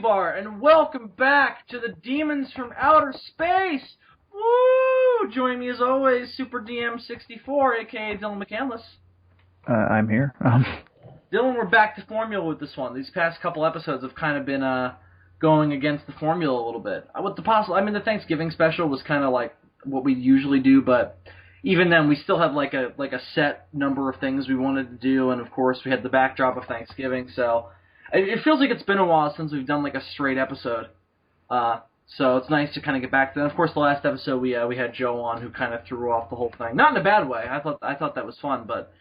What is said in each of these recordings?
Zazubaar, and welcome back to the Demons from Outer Space! Woo! Joining me as always, Super DM64, aka Dylan McCandless. I'm here. Dylan, we're back to formula with this one. These past couple episodes have kind of been going against the formula a little bit. The Thanksgiving special was kind of like what we usually do, but even then we still have like a set number of things we wanted to do, and of course we had the backdrop of Thanksgiving, so it feels like it's been a while since we've done like a straight episode. So it's nice to kind of get back to that. And of course, the last episode we had Joe on, who kind of threw off the whole thing. Not in a bad way. I thought that was fun, but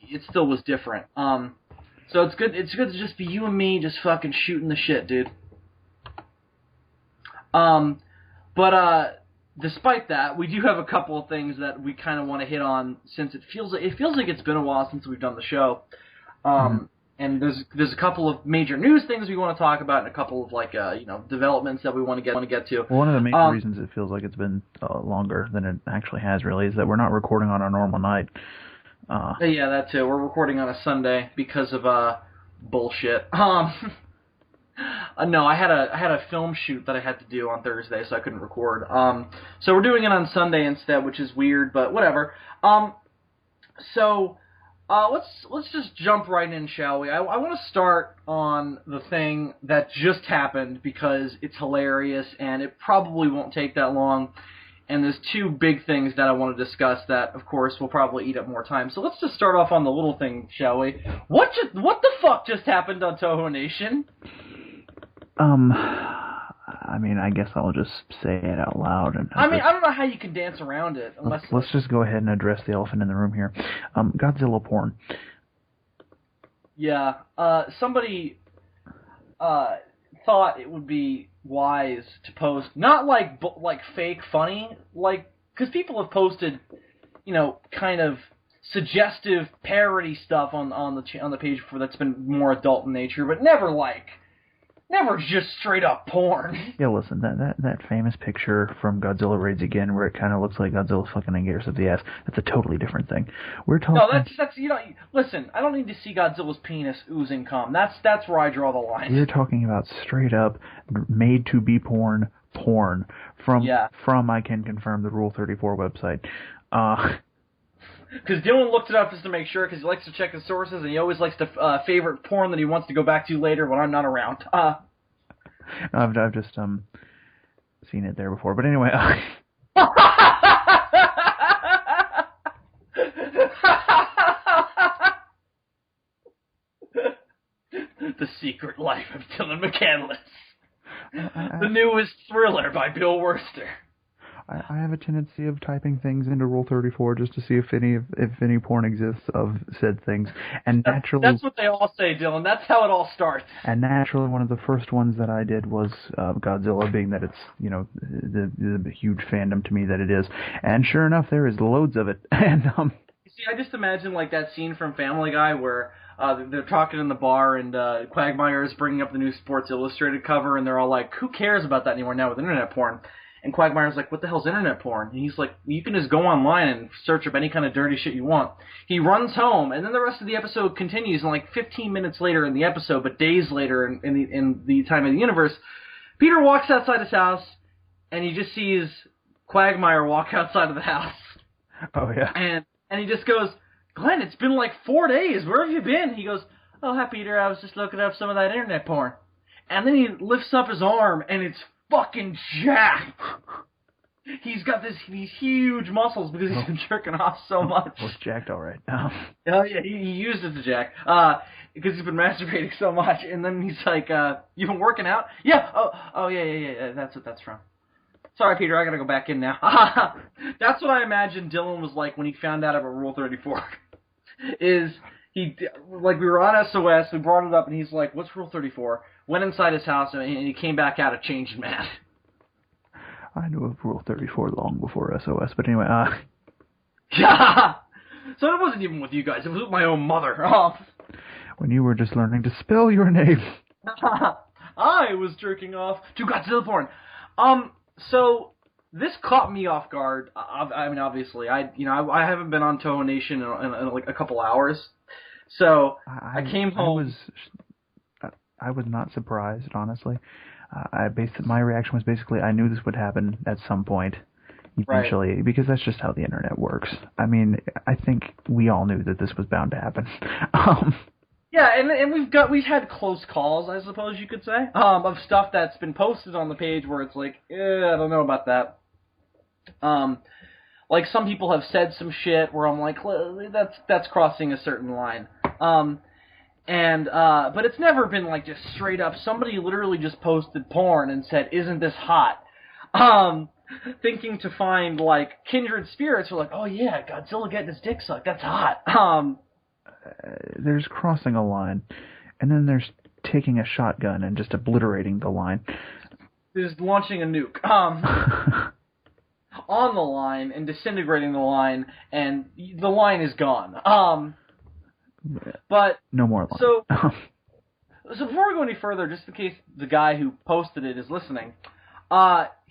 it still was different. So it's good. It's good to just be you and me, just fucking shooting the shit, dude. But despite that, we do have a couple of things that we kind of want to hit on, since it feels like it's been a while since we've done the show. And there's a couple of major news things we want to talk about, and a couple of developments that we want to get to. One of the main reasons it feels like it's been longer than it actually has, really, is that we're not recording on our normal night. Yeah, that too. We're recording on a Sunday because of bullshit. No, I had a film shoot that I had to do on Thursday, so I couldn't record. So we're doing it on Sunday instead, which is weird, but whatever. Let's just jump right in, shall we? I want to start on the thing that just happened because it's hilarious and it probably won't take that long. And there's two big things that I want to discuss that, of course, will probably eat up more time. So let's just start off on the little thing, shall we? What the fuck just happened on Toho Nation? I guess I'll just say it out loud. I don't know how you can dance around it. Let's just go ahead and address the elephant in the room here. Godzilla porn. Yeah. Somebody thought it would be wise to post, not like fake funny, because people have posted, kind of suggestive parody stuff on the page before that's been more adult in nature, but never just straight up porn. Yeah, listen, that famous picture from Godzilla Raids Again, where it kind of looks like Godzilla's fucking Anguirus up the ass, that's a totally different thing. We're talking. No, that's listen, I don't need to see Godzilla's penis oozing cum. That's where I draw the line. We're talking about straight up made to be porn from I can confirm the Rule 34 website. Because Dylan looked it up just to make sure, because he likes to check his sources, and he always likes to favorite porn that he wants to go back to later when I'm not around. I've just seen it there before, but anyway. The Secret Life of Dylan McCandless. The newest thriller by Bill Wurster. I have a tendency of typing things into Rule 34 just to see if any porn exists of said things, and naturally that's what they all say, Dylan. That's how it all starts. And naturally, one of the first ones that I did was Godzilla, being that it's the huge fandom to me that it is, and sure enough, there is loads of it. And you see, I just imagine like that scene from Family Guy where they're talking in the bar, and Quagmire is bringing up the new Sports Illustrated cover, and they're all like, "Who cares about that anymore now with internet porn?" And Quagmire's like, "What the hell's internet porn?" And he's like, "You can just go online and search up any kind of dirty shit you want." He runs home, and then the rest of the episode continues, and like 15 minutes later in the episode, but days later in the time of the universe, Peter walks outside his house, and he just sees Quagmire walk outside of the house. Oh, yeah. And he just goes, "Glenn, it's been like 4 days. Where have you been?" He goes, "Oh, hi, Peter. I was just looking up some of that internet porn." And then he lifts up his arm, and it's fucking jacked. He's got these huge muscles because he's been jerking off so much. Well, it's jacked all right. Oh yeah, he used it to jack because he's been masturbating so much. And then he's like, "You been working out?" "Yeah." Oh yeah. That's what that's from. Sorry, Peter, I gotta go back in now. That's what I imagine Dylan was like when he found out about Rule 34. We were on SOS, we brought it up, and he's like, "What's Rule 34?" Went inside his house, and he came back out a changed man. I knew of Rule 34 long before SOS, but anyway, Yeah! So it wasn't even with you guys, it was with my own mother. When you were just learning to spell your name. I was jerking off to Godzilla porn. So this caught me off guard. I mean, obviously, I haven't been on Toho Nation in like a couple hours. So I came home. I was not surprised, honestly. My reaction was basically I knew this would happen at some point, eventually, Right. because that's just how the internet works. I mean, I think we all knew that this was bound to happen. um, Yeah, and we've had close calls, I suppose you could say, of stuff that's been posted on the page where it's like, I don't know about that. Um, like some people have said some shit where I'm like, that's crossing a certain line. But it's never been like just straight up. Somebody literally just posted porn and said, "Isn't this hot?" Um, Thinking to find like kindred spirits who are like, "Oh yeah, Godzilla getting his dick sucked. That's hot." there's crossing a line, and then there's taking a shotgun and just obliterating the line. There's launching a nuke. On the line and disintegrating the line, and the line is gone. But no more line. So before we go any further, just in case the guy who posted it is listening,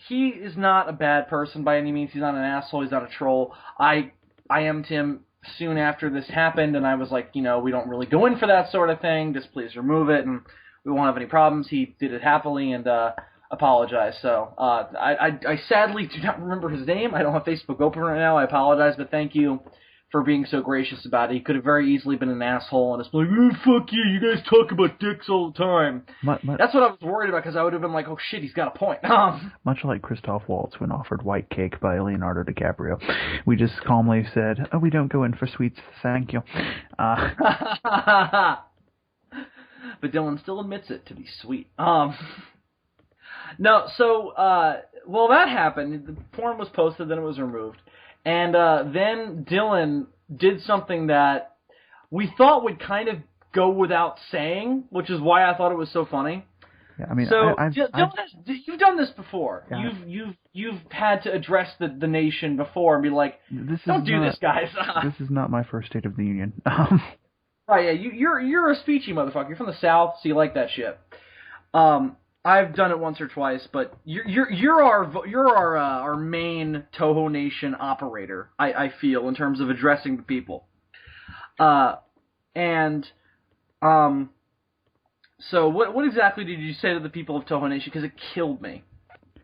he is not a bad person by any means. He's not an asshole. He's not a troll. I IM'd him soon after this happened, and I was like, we don't really go in for that sort of thing. Just please remove it, and we won't have any problems. He did it happily and apologized. So I sadly do not remember his name. I don't have Facebook open right now. I apologize, but thank you for being so gracious about it. He could have very easily been an asshole and just like, fuck you guys talk about dicks all the time. That's what I was worried about, because I would have been like, oh shit, he's got a point. Much like Christoph Waltz when offered white cake by Leonardo DiCaprio. We just calmly said, we don't go in for sweets, thank you. But Dylan still admits it to be sweet. No, so, well, that happened. The porn was posted, then it was removed. And then Dylan did something that we thought would kind of go without saying, which is why I thought it was so funny. Yeah, I mean, so Dylan, you've done this before. Yeah. You've had to address the nation before and be like, don't do this, guys. This is not my first State of the Union. Right? Yeah, you're a speechy motherfucker. You're from the South, so you like that shit. I've done it once or twice, but you're our main Toho Nation operator. I feel, in terms of addressing the people. So what exactly did you say to the people of Toho Nation? Because it killed me,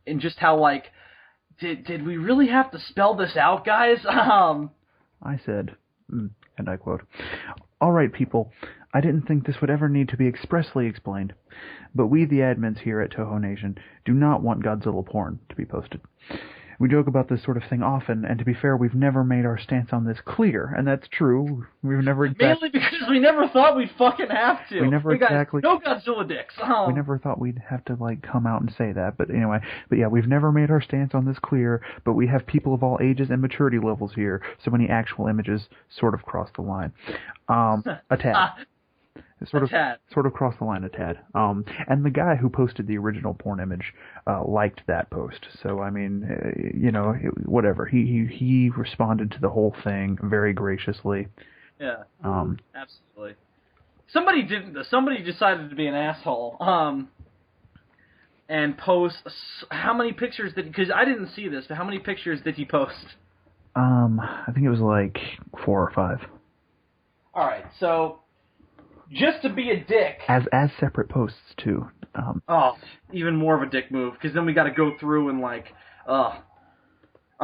and just how like did we really have to spell this out, guys? I said, and I quote, "All right, people. I didn't think this would ever need to be expressly explained, but we, the admins here at Toho Nation, do not want Godzilla porn to be posted. We joke about this sort of thing often, and to be fair, we've never made our stance on this clear, and that's true. We've never mainly because we never thought we'd fucking have to. We never exactly no Godzilla dicks. We never thought we'd have to come out and say that, but anyway. But yeah, we've never made our stance on this clear, but we have people of all ages and maturity levels here, so any actual images sort of cross the line, a tad." Sort of crossed the line a tad. And the guy who posted the original porn image liked that post. So I mean, whatever. He responded to the whole thing very graciously. Yeah. Absolutely. Somebody didn't. Somebody decided to be an asshole. And post how many pictures did? Because I didn't see this. But how many pictures did he post? I think it was like 4 or 5. All right. So. Just to be a dick. As separate posts, too. Even more of a dick move, because then we got to go through and, like, are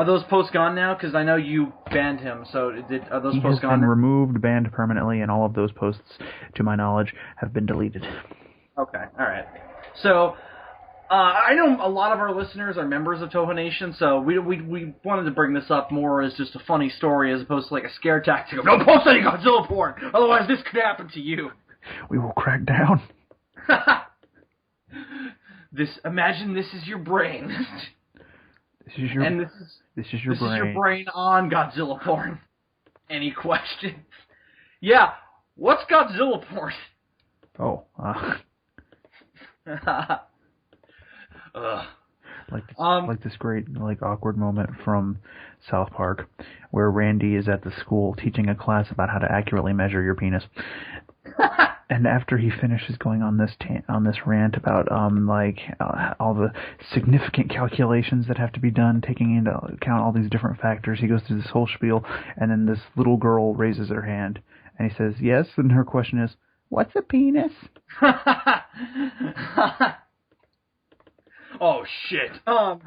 those posts gone now? Because I know you banned him, so are those posts gone? He has been removed, banned permanently, and all of those posts, to my knowledge, have been deleted. Okay, alright. So, I know a lot of our listeners are members of Toho Nation, so we wanted to bring this up more as just a funny story as opposed to like a scare tactic of, don't post any Godzilla porn, otherwise this could happen to you. We will crack down. Imagine this is your brain. This is your brain. This is your brain on Godzilla porn. Any questions? Yeah, what's Godzilla porn? Oh, like this great awkward moment from South Park where Randy is at the school teaching a class about how to accurately measure your penis. And after he finishes going on this rant about all the significant calculations that have to be done, taking into account all these different factors, he goes through this whole spiel, and then this little girl raises her hand and he says, "Yes," and her question is, What's a penis? Oh, shit. How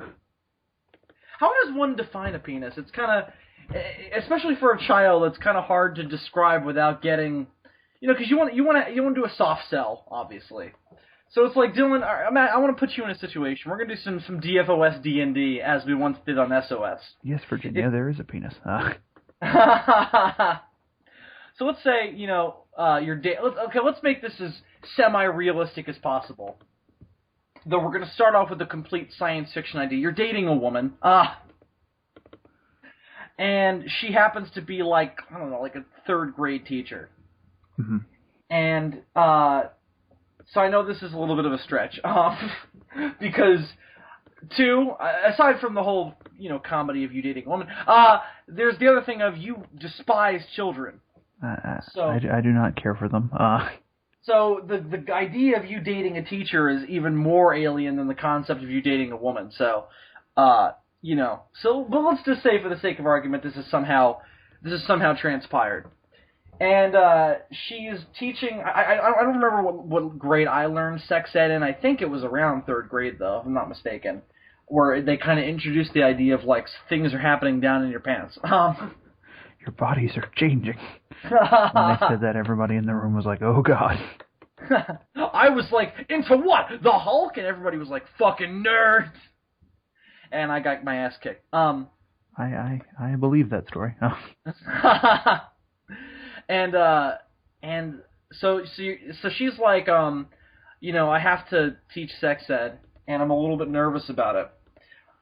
does one define a penis? It's kind of, especially for a child, it's kind of hard to describe without getting, because you want to do a soft sell, obviously. So it's like, Dylan, I want to put you in a situation. We're going to do some DFOS D&D as we once did on SOS. Yes, Virginia, there is a penis. So let's say, let's make this as semi-realistic as possible. Though we're going to start off with a complete science fiction idea. You're dating a woman, and she happens to be like, I don't know, like a third grade teacher. Mm-hmm. And, so I know this is a little bit of a stretch, because, aside from the whole, comedy of you dating a woman, there's the other thing of you despise children. So I do not care for them. So the idea of you dating a teacher is even more alien than the concept of you dating a woman. So, but let's just say for the sake of argument, this is somehow transpired. And she is teaching. I don't remember what grade I learned sex ed in. I think it was around third grade, though, if I'm not mistaken, where they kind of introduced the idea of like things are happening down in your pants. Your bodies are changing. When they said that, everybody in the room was like, "Oh God." I was like, "Into what? The Hulk?" And everybody was like, "Fucking nerds." And I got my ass kicked. I believe that story. And so she's like, I have to teach sex ed, and I'm a little bit nervous about it.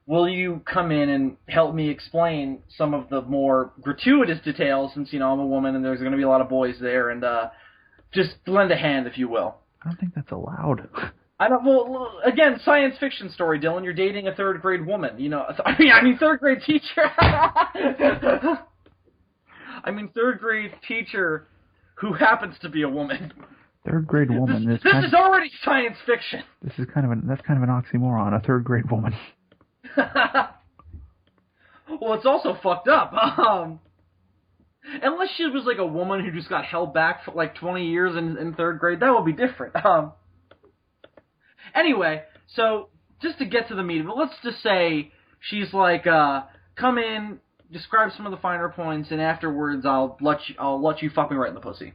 Will you come in and help me explain some of the more gratuitous details, since, I'm a woman and there's going to be a lot of boys there, and just lend a hand, if you will. I don't think that's allowed. Well, again, science fiction story, Dylan. You're dating a third grade woman. I mean third grade teacher. Third grade teacher who happens to be a woman. Third grade woman. This is already science fiction. That's kind of an oxymoron. A third grade woman. Well, it's also fucked up. Unless she was like a woman who just got held back for like 20 years in third grade, that would be different. Anyway, so just to get to the meat of it, let's just say she's like, come in, describe some of the finer points, and afterwards I'll let you fuck me right in the pussy.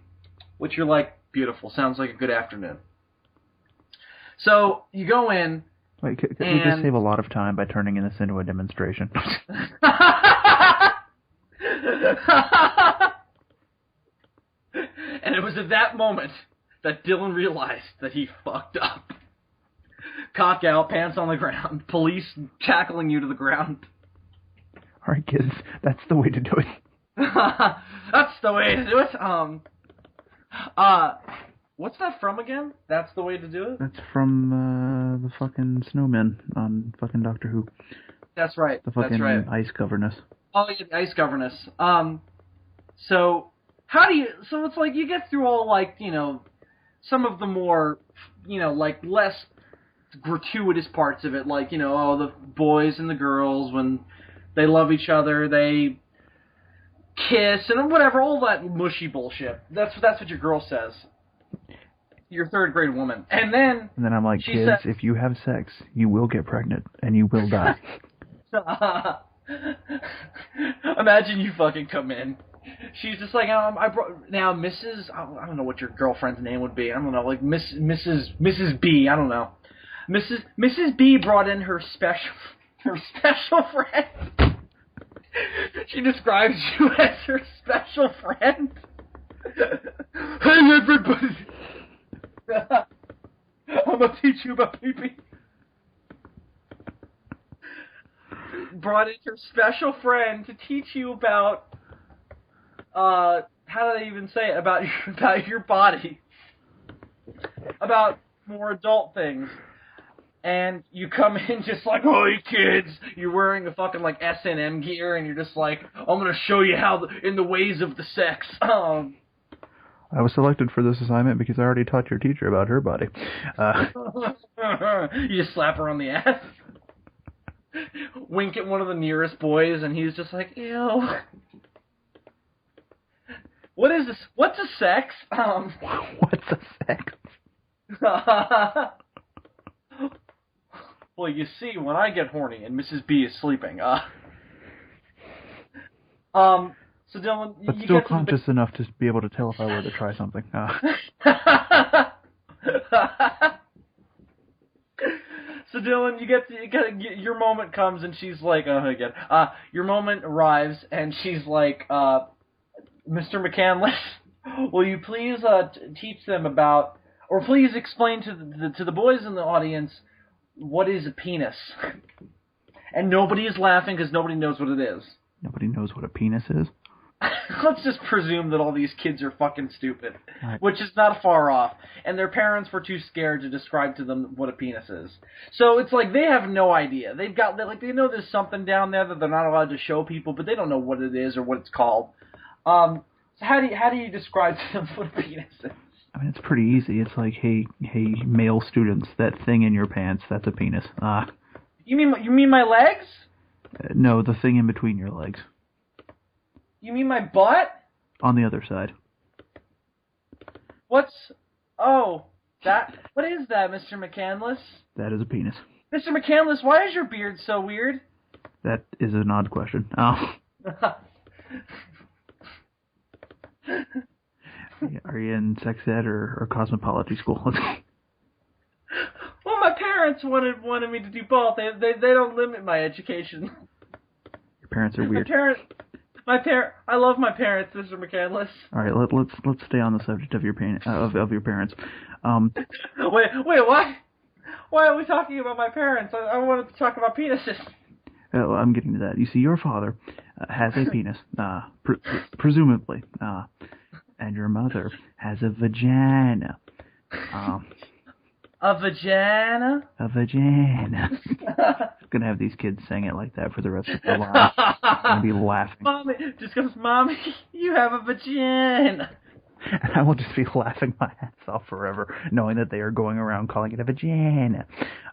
Which you're like, beautiful, sounds like a good afternoon. So you go in. Wait, could we just save a lot of time by turning this into a demonstration? And it was at that moment that Dylan realized that he fucked up. Cock out, pants on the ground, police tackling you to the ground. Alright, kids, that's the way to do it. That's the way to do it. What's that from again? That's the way to do it? That's from the fucking snowmen on fucking Doctor Who. That's right. The fucking ice governess. Oh, yeah, the ice governess. So how do you? So it's like you get through all like some of the more like less gratuitous parts of it, like the boys and the girls when they love each other, they kiss and whatever, all that mushy bullshit. That's what your girl says. Your third grade woman. And then I'm like, kids, if you have sex, you will get pregnant and you will die. Imagine you fucking come in. She's just like, now Mrs. I don't know what your girlfriend's name would be. I don't know, like Mrs. B. I don't know. Mrs. B brought in her special friend. She describes you as her special friend. Hey everybody. I'm gonna teach you about pee-pee. Brought in her special friend to teach you about, how do they even say it? About your body. About more adult things. And you come in just like, oh, you kids, you're wearing a fucking like S&M gear, and you're just like, I'm gonna show you how in the ways of the sex. I was selected for this assignment because I already taught your teacher about her body. You just slap her on the ass. Wink at one of the nearest boys, and he's just like, ew. What is this? What's a sex? What's a sex? Well, you see, when I get horny and Mrs. B is sleeping, so Dylan, But you still get conscious enough to be able to tell if I were to try something. So Dylan, you get your moment comes, and she's like, your moment arrives, and she's like, Mr. McCandless, will you please teach them about, or please explain to the boys in the audience what is a penis? And nobody is laughing because nobody knows what it is. Nobody knows what a penis is? Let's just presume that all these kids are fucking stupid, Right. which is not far off, and their parents were too scared to describe to them what a penis is. So it's like they have no idea. They know there's something down there that they're not allowed to show people, but they don't know what it is or what it's called. So how do you describe to them what a penis is? I mean, it's pretty easy. It's like, hey, male students, that thing in your pants, that's a penis. You mean my legs? No, the thing in between your legs. You mean my butt? On the other side. What is that, Mr. McCandless? That is a penis. Mr. McCandless, why is your beard so weird? That is an odd question. Oh. Are you in sex ed or cosmetology school? Well, my parents wanted me to do both. They don't limit my education. Your parents are weird. I love my parents, Mr. McCandless. All right, let's stay on the subject of your of your parents. Wait, why? Why are we talking about my parents? I wanted to talk about penises. I'm getting to that. You see, your father has a penis, presumably, and your mother has a vagina. A vagina? A vagina. Gonna have these kids sing it like that for the rest of their lives. Gonna be laughing. Mommy, just goes, Mommy, you have a vagina. And I will just be laughing my ass off forever, knowing that they are going around calling it a vagina.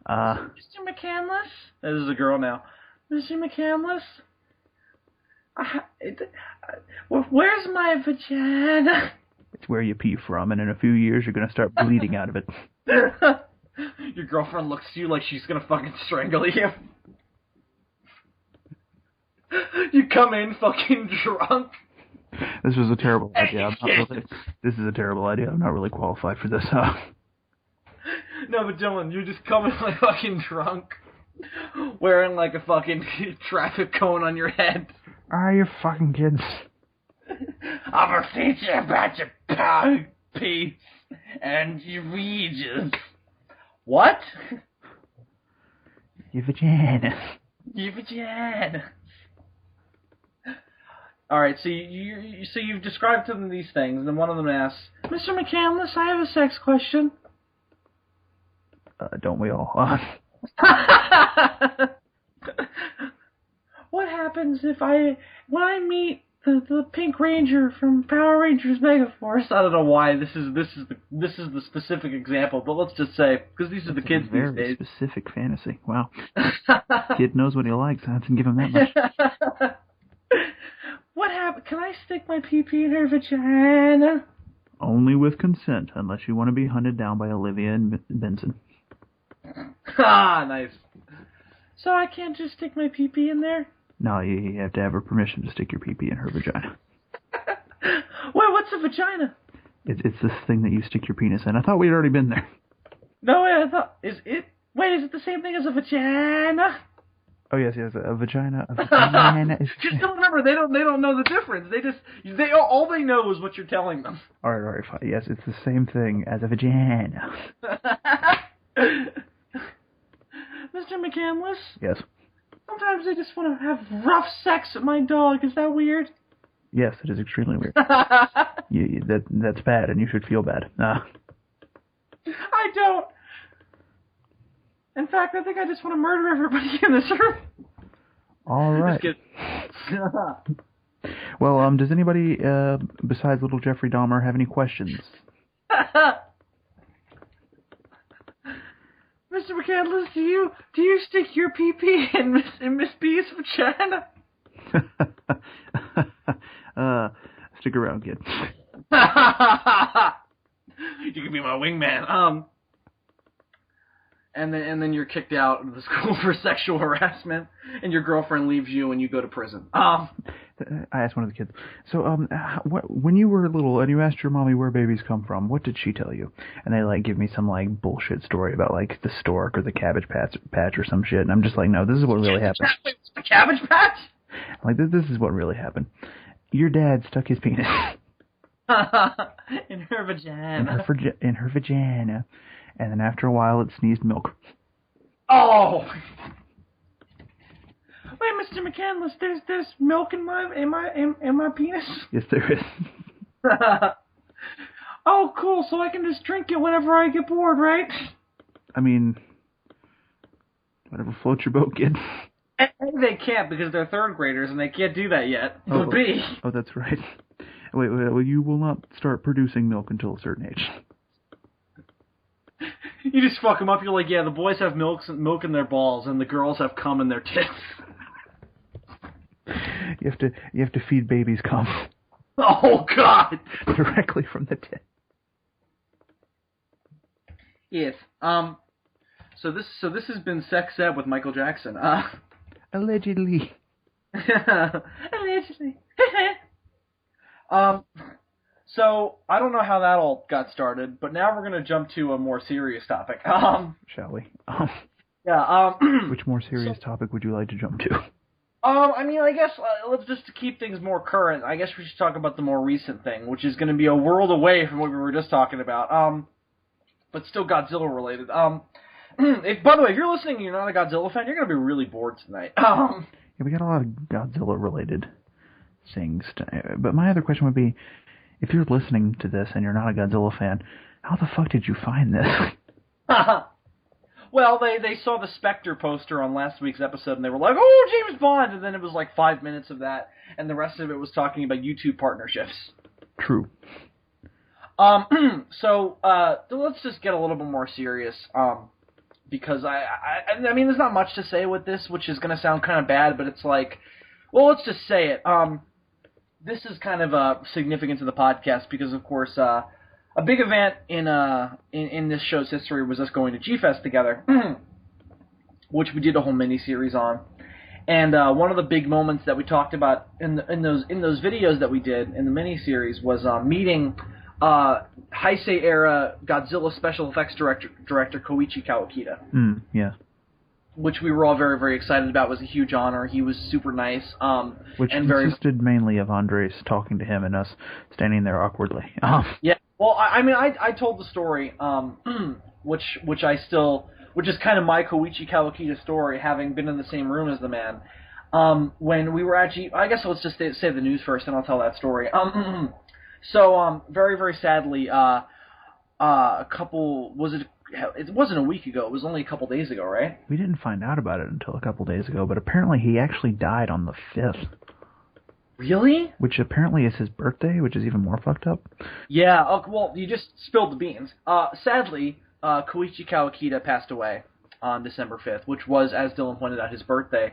Mr. McCandless? This is a girl now. Mr. McCandless? Where's my vagina? It's where you pee from, and in a few years you're gonna start bleeding out of it. Your girlfriend looks at you like she's gonna fucking strangle you. You come in fucking drunk. This was a terrible idea. This is a terrible idea. I'm not really qualified for this. No, but Dylan, you just come in like fucking drunk, wearing like a fucking traffic cone on your head. Are you fucking kids? I'm gonna teach you about your peace and your regions. What? Your vagina. Your vagina. Alright, so you've described to them these things, and then one of them asks, Mr. McCandless, I have a sex question. Don't we all? What happens when I meet the Pink Ranger from Power Rangers Megaforce? I don't know why this is the specific example, but let's just say because these are the kids these days. Very specific fantasy. Wow. Kid knows what he likes. I didn't give him that much. What happened? Can I stick my pee-pee in her vagina? Only with consent, unless you want to be hunted down by Olivia and Benson. Ah, nice. So I can't just stick my pee-pee in there? No, you have to have her permission to stick your pee-pee in her vagina. Wait, what's a vagina? It's this thing that you stick your penis in. I thought we'd already been there. No, wait, is it the same thing as a vagina? Oh yes, a vagina. A vagina. Just don't remember, they don't know the difference. All they know is what you're telling them. All right, fine. Yes, it's the same thing as a vagina. Mr. McCandless? Yes. Sometimes I just want to have rough sex with my dog. Is that weird? Yes, it is extremely weird. That's bad, and you should feel bad. I don't. In fact, I think I just want to murder everybody in this room. All right. Well, does anybody besides little Jeffrey Dahmer have any questions? Mr. McCandless, do you stick your pee-pee in Miss B's vagina? Stick around, kid. You can be my wingman. And then you're kicked out of the school for sexual harassment, and your girlfriend leaves you, and you go to prison. I asked one of the kids. So, when you were little and you asked your mommy where babies come from, what did she tell you? And they give me some bullshit story about the stork or the cabbage patch or some shit. And I'm just like, no, this is what really happened. The Cabbage Patch? This is what really happened. Your dad stuck his penis in her vagina. In her vagina, and then after a while, it sneezed milk. Oh. Wait, Mr. McCandless, there's milk in my penis? Yes, there is. Oh, cool, so I can just drink it whenever I get bored, right? I mean, whatever floats your boat, kid. They can't because they're third graders and they can't do that yet. Oh, that's right. Wait, well, you will not start producing milk until a certain age. You just fuck them up. You're like, yeah, the boys have milk in their balls and the girls have cum in their tits. You have to feed babies cum. Oh God! Directly from the tit. Yes. So this has been Sex Ed with Michael Jackson. Allegedly. Allegedly. So I don't know how that all got started, but now we're gonna jump to a more serious topic. Shall we? Yeah. Which more serious topic would you like to jump to? I mean, I guess let's just to keep things more current. I guess we should talk about the more recent thing, which is going to be a world away from what we were just talking about. But still Godzilla related. By the way, if you're listening and you're not a Godzilla fan, you're going to be really bored tonight. Yeah, we got a lot of Godzilla related things. But my other question would be, if you're listening to this and you're not a Godzilla fan, how the fuck did you find this? Well, they saw the Spectre poster on last week's episode, and they were like, oh, James Bond! And then it was 5 minutes of that, and the rest of it was talking about YouTube partnerships. True. So let's just get a little bit more serious, because I mean, there's not much to say with this, which is going to sound kind of bad, but it's well, let's just say it. This is kind of significant to the podcast because, of course, a big event in this show's history was us going to G-Fest together, which we did a whole mini-series on. And one of the big moments that we talked about in those videos that we did in the mini-series was meeting Heisei era Godzilla special effects director Koichi Kawakita. Yeah. Which we were all very, very excited about. It was a huge honor. He was super nice. Which consisted mainly of Andres talking to him and us standing there awkwardly. Yeah. Well, I mean, I told the story, which is kind of my Koichi Kawakita story, having been in the same room as the man. When we were at I guess let's just say the news first, and I'll tell that story. So, very, very sadly, a couple, it wasn't a week ago, it was only a couple days ago, right? We didn't find out about it until a couple days ago, but apparently he actually died on the 5th. Really? Which apparently is his birthday, which is even more fucked up. Yeah, well, you just spilled the beans. Sadly, Koichi Kawakita passed away on December 5th, which was, as Dylan pointed out, his birthday.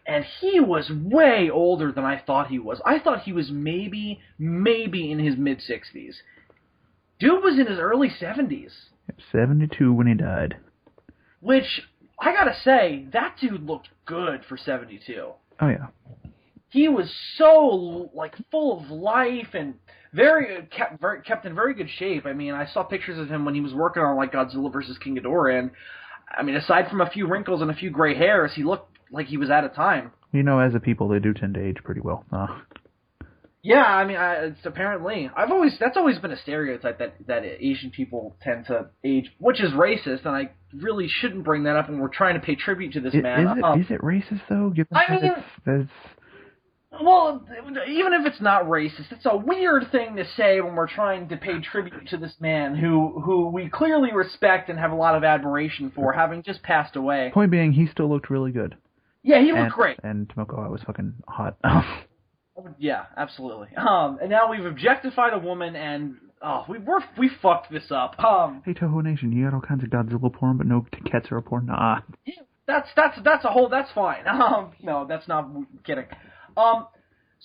And he was way older than I thought he was. I thought he was maybe in his mid-60s. Dude was in his early 70s. 72 when he died. Which, I gotta say, that dude looked good for 72. Oh, yeah. He was so, full of life and kept in very good shape. I mean, I saw pictures of him when he was working on, Godzilla vs. King Ghidorah, and, I mean, aside from a few wrinkles and a few gray hairs, he looked like he was out of time. You know, as a people, they do tend to age pretty well. Yeah, I mean, it's apparently. That's always been a stereotype that Asian people tend to age, which is racist, and I really shouldn't bring that up when we're trying to pay tribute to this man. Is it racist, though? Well, even if it's not racist, it's a weird thing to say when we're trying to pay tribute to this man who we clearly respect and have a lot of admiration for, having just passed away. Point being, he still looked really good. Yeah, he looked great. And Tomoko was fucking hot. Yeah, absolutely. And now we've objectified a woman, and we fucked this up. Hey, Toho Nation, you got all kinds of Godzilla porn, but no Katsura porn? Nah. Yeah, that's fine. No, that's not kidding.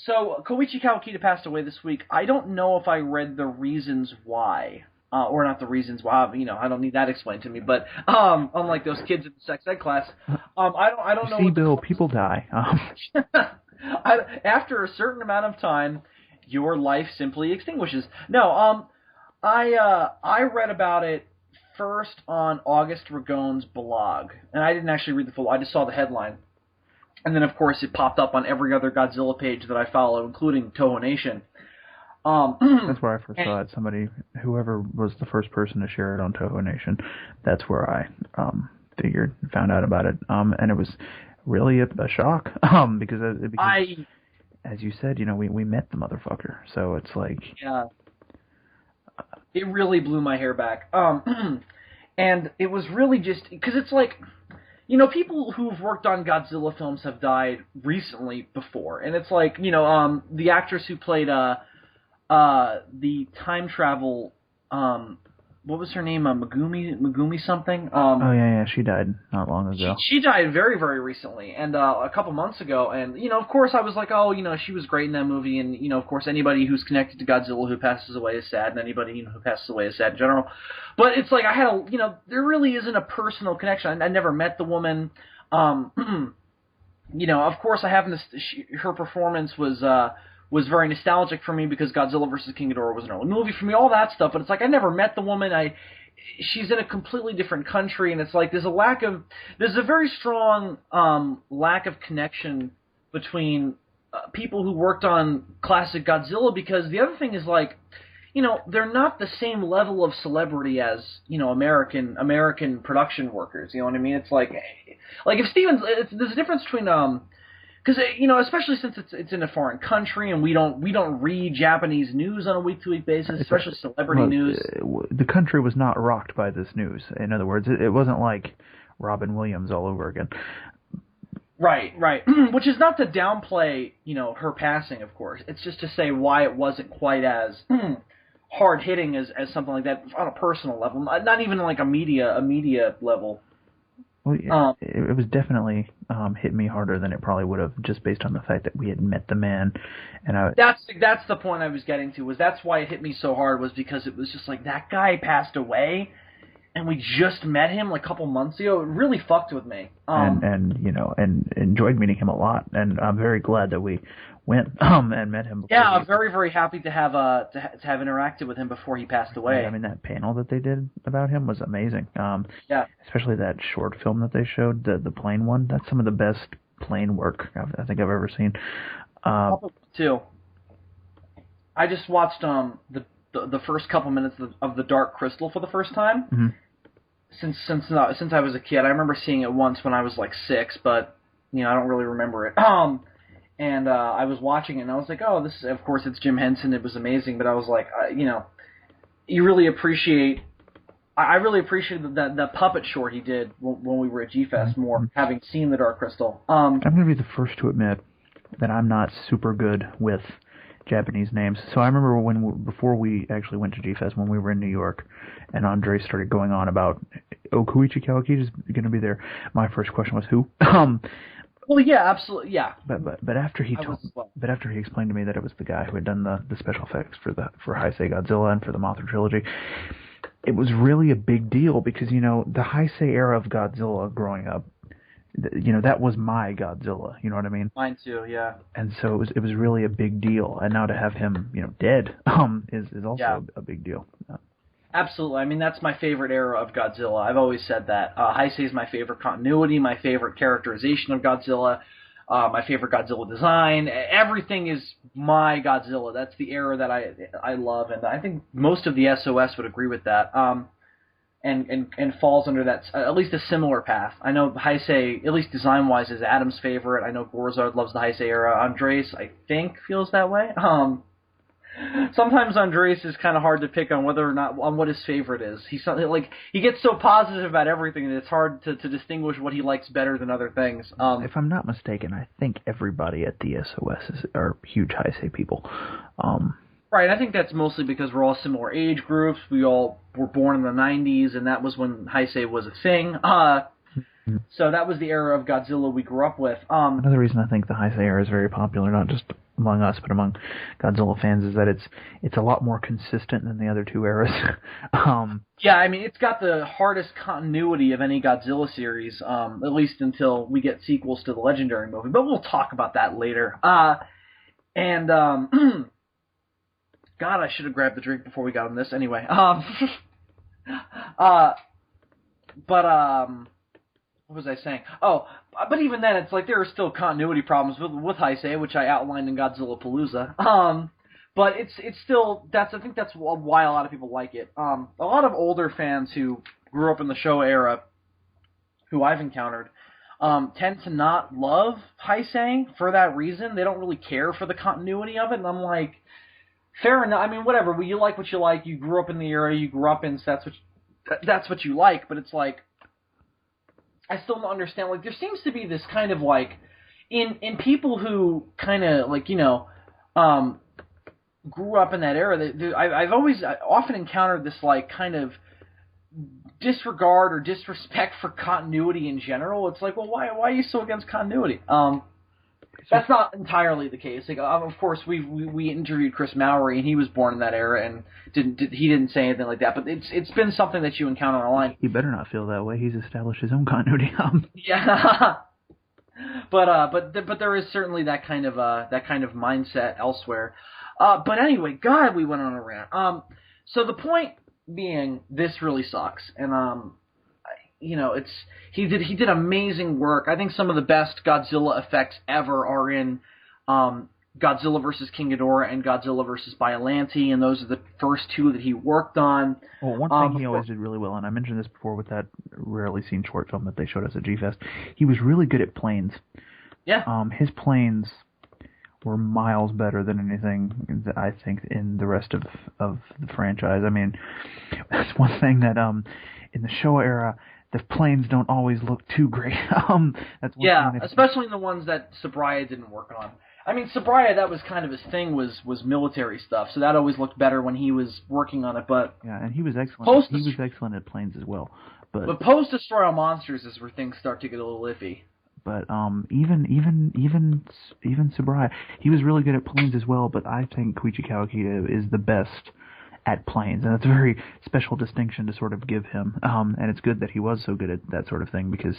So Koichi Kawakita passed away this week. I don't know if I read the reasons why. Or not the reasons why, you know, I don't need that explained to me. But unlike those kids in the sex ed class, I don't know. See, Bill, people die. After a certain amount of time, your life simply extinguishes. No, I read about it first on August Ragone's blog, and I didn't actually read the full. I just saw the headline, and then of course it popped up on every other Godzilla page that I follow, including Toho Nation. That's where I first saw it. Whoever was the first person to share it on Toho Nation, that's where I found out about it. And it was really a shock, because as you said, you know, we met the motherfucker, so it's like, yeah, it really blew my hair back. And it was really just because it's like, you know, people who've worked on Godzilla films have died recently before, and it's like, you know, the actress who played the time travel, what was her name? Megumi something. Oh yeah, she died not long ago. She died very, very recently, and a couple months ago. And you know, of course, I was like, oh, you know, she was great in that movie, and you know, of course, anybody who's connected to Godzilla who passes away is sad, and anybody, you know, who passes away is sad in general. But it's like you know, there really isn't a personal connection. I never met the woman. You know, of course, her performance was very nostalgic for me because Godzilla vs. King Ghidorah was an early movie for me, all that stuff. But it's like I never met the woman. She's in a completely different country, and it's like there's a very strong lack of connection between people who worked on classic Godzilla, because the other thing is, like, you know, they're not the same level of celebrity as, you know, American production workers. You know what I mean? It's like if Stevens, there's a difference between because, you know, especially since it's in a foreign country and we don't read Japanese news on a week-to-week basis, especially celebrity news. The country was not rocked by this news. In other words, it wasn't like Robin Williams all over again. Right. Which is not to downplay, you know, her passing, of course. It's just to say why it wasn't quite as hard-hitting as something like that on a personal level, not even like a media level. Well, yeah, it was definitely hit me harder than it probably would have, just based on the fact that we had met the man, and that's the point I was getting to. That's why it hit me so hard, was because it was just like, that guy passed away, and we just met him like a couple months ago. It really fucked with me. And you know, and enjoyed meeting him a lot, and I'm very glad that we went and met him. Yeah, I'm very, very happy to have interacted with him before he passed away. Yeah, I mean, that panel that they did about him was amazing. Yeah, especially that short film that they showed, the plane one. That's some of the best plane work I think I've ever seen. Too. I just watched the first couple minutes of The Dark Crystal for the first time. Mm-hmm. Since I was a kid. I remember seeing it once when I was like 6, but you know, I don't really remember it. And I was watching it, and I was like, oh, this is, of course, it's Jim Henson. It was amazing, but I was like, you know, you really appreciate. I really appreciated the puppet short he did when we were at G-Fest more, having seen The Dark Crystal. I'm going to be the first to admit that I'm not super good with Japanese names. So I remember before we actually went to G-Fest, when we were in New York, and Andre started going on about, oh, Koichi Kawakita is going to be there. My first question was, who? Well, yeah, absolutely, yeah. But after he explained to me that it was the guy who had done the special effects for Heisei Godzilla and for the Mothra trilogy, it was really a big deal, because, you know, the Heisei era of Godzilla growing up, you know, that was my Godzilla. You know what I mean? Mine too, yeah. And so it was really a big deal, and now to have him, you know, dead is also a big deal. Absolutely. I mean, that's my favorite era of Godzilla. I've always said that. Heisei is my favorite continuity, my favorite characterization of Godzilla, my favorite Godzilla design. Everything is my Godzilla. That's the era that I love, and I think most of the SOS would agree with that. And falls under that, at least a similar path. I know Heisei, at least design-wise, is Adam's favorite. I know Gorzard loves the Heisei era. Andres, I think, feels that way. Sometimes Andres is kind of hard to pick on what his favorite is. He gets so positive about everything that it's hard to distinguish what he likes better than other things. If I'm not mistaken, I think everybody at the SOS are huge Heisei people. Right, I think that's mostly because we're all similar age groups. We all were born in the 90s, and that was when Heisei was a thing. So that was the era of Godzilla we grew up with. Another reason I think the Heisei era is very popular, not just among us, but among Godzilla fans, is that it's a lot more consistent than the other two eras. Yeah, I mean, it's got the hardest continuity of any Godzilla series, at least until we get sequels to the Legendary movie. But we'll talk about that later. And God, I should have grabbed the drink before we got on this. Anyway, what was I saying? Oh, but even then, it's like there are still continuity problems with Heisei, which I outlined in Godzilla Palooza. But it's still, I think that's why a lot of people like it. A lot of older fans who grew up in the Showa era, who I've encountered, tend to not love Heisei for that reason. They don't really care for the continuity of it, and I'm like, fair enough. I mean, whatever. Well, you like what you like. You grew up in the era you grew up in, so that's what you like. But it's like, I still don't understand. Like, there seems to be this kind of like, in people who kind of like, grew up in that era. I've often encountered this like kind of disregard or disrespect for continuity in general. It's like, well, why are you so against continuity? That's not entirely the case. Like, of course, we interviewed Chris Mowry, and he was born in that era, and he didn't say anything like that. But it's been something that you encounter online. He better not feel that way. He's established his own continuity. Yeah. But there is certainly that kind of mindset elsewhere. But anyway, God, we went on a rant. So the point being, this really sucks, and he did amazing work. I think some of the best Godzilla effects ever are in Godzilla vs. King Ghidorah and Godzilla vs. Biollante, and those are the first two that he worked on. Well, one thing he always did really well, and I mentioned this before with that rarely seen short film that they showed us at G-Fest, he was really good at planes. Yeah. His planes were miles better than anything that I think in the rest of the franchise. I mean, that's one thing that in the Showa era, the planes don't always look too great. That's one thing especially in the ones that Sabraya didn't work on. I mean, Sabraya, that was kind of his thing, was military stuff, so that always looked better when he was working on it. But yeah, and he was excellent. He was excellent at planes as well. But post-Destroy All Monsters is where things start to get a little iffy. But even Zazubaar, he was really good at planes as well. But I think Koichi Kawakita is the best at planes, and that's a very special distinction to sort of give him. And it's good that he was so good at that sort of thing, because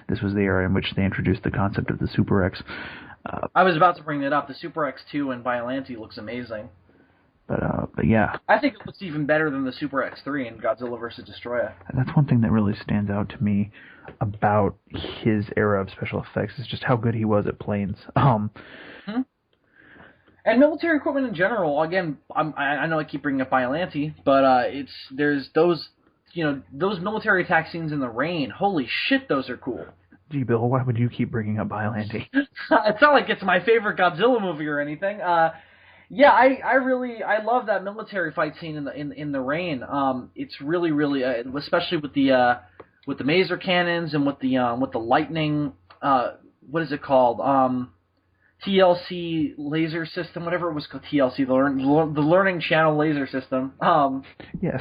this was the era in which they introduced the concept of the Super X. I was about to bring that up. The Super X2 in Biollante looks amazing. But yeah, I think it looks even better than the Super X3 in Godzilla vs. Destroya. That's one thing that really stands out to me about his era of special effects, is just how good he was at planes. And military equipment in general. Again, I know I keep bringing up Biollante, but there's those military attack scenes in the rain. Holy shit, those are cool. Gee, Bill, why would you keep bringing up Biollante? It's not like it's my favorite Godzilla movie or anything. Yeah, I love that military fight scene in the rain. It's really especially with the maser cannons and with the lightning. What is it called? TLC laser system, whatever it was called. TLC, the Learning Channel laser system. Yes.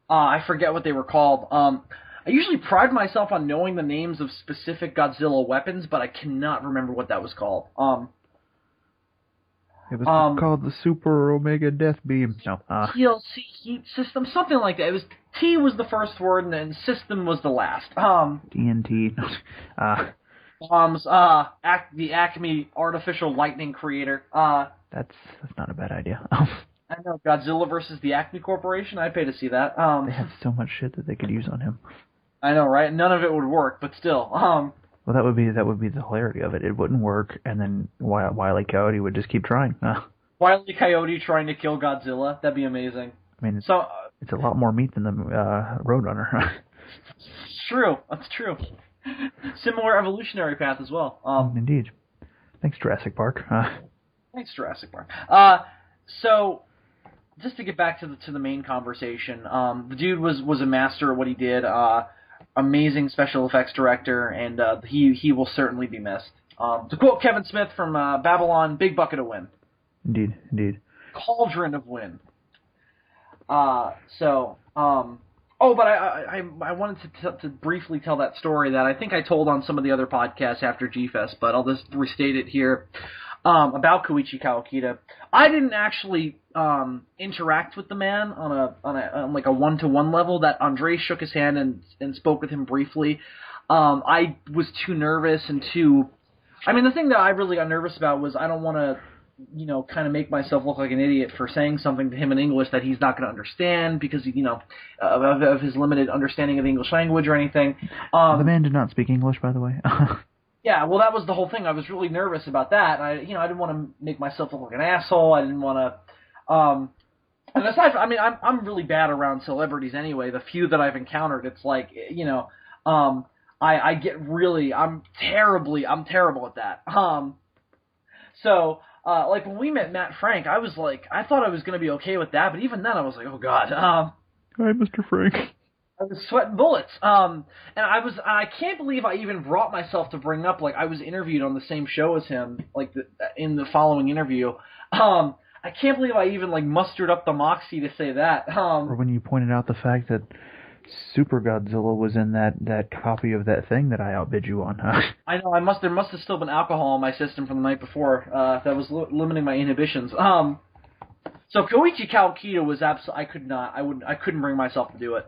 I forget what they were called. I usually pride myself on knowing the names of specific Godzilla weapons, but I cannot remember what that was called. It was called the Super Omega Death Beam. No. TLC heat system, something like that. It was T was the first word, and then system was the last. TNT. Bombs. The Acme artificial lightning creator. That's not a bad idea. I know, Godzilla versus the Acme Corporation. I'd pay to see that. They have so much shit that they could use on him. I know, right? None of it would work, but still. Well, that would be the hilarity of it. It wouldn't work, and then Wile E. Coyote would just keep trying. Wile E. Coyote trying to kill Godzilla. That'd be amazing. I mean, it's a lot more meat than the Roadrunner. It's true. That's true. Similar evolutionary path as well. Indeed. Thanks, Jurassic Park. Thanks, Jurassic Park. So, just to get back to the main conversation, the dude was a master at what he did. Amazing special effects director, and he will certainly be missed. To quote Kevin Smith from Babylon, big bucket of win. Indeed. Cauldron of win. But I wanted to briefly tell that story that I think I told on some of the other podcasts after G-Fest, but I'll just restate it here. about Koichi Kawakita. I didn't actually interact with the man on like a one-to-one level. That Andre shook his hand and spoke with him briefly. I was too nervous and too. I mean, the thing that I really got nervous about was I don't want to, kind of make myself look like an idiot for saying something to him in English that he's not going to understand because, of his limited understanding of the English language or anything. The man did not speak English, by the way. Yeah, well, that was the whole thing. I was really nervous about that. I didn't want to make myself look like an asshole. I didn't want to. And aside from, I mean, I'm really bad around celebrities anyway. The few that I've encountered, it's like, I get really, I'm terrible at that. So, like when we met Matt Frank, I was like, I thought I was going to be okay with that, but even then I was like, oh God. Hi, Mr. Frank. I was sweating bullets. And I can't believe I even brought myself to bring up, like, I was interviewed on the same show as him, like, in the following interview. I can't believe I even, like, mustered up the moxie to say that. Or when you pointed out the fact that Super Godzilla was in that copy of that thing that I outbid you on, huh? I know, there must have still been alcohol in my system from the night before, that was limiting my inhibitions. So Koichi Kawakita was I couldn't bring myself to do it.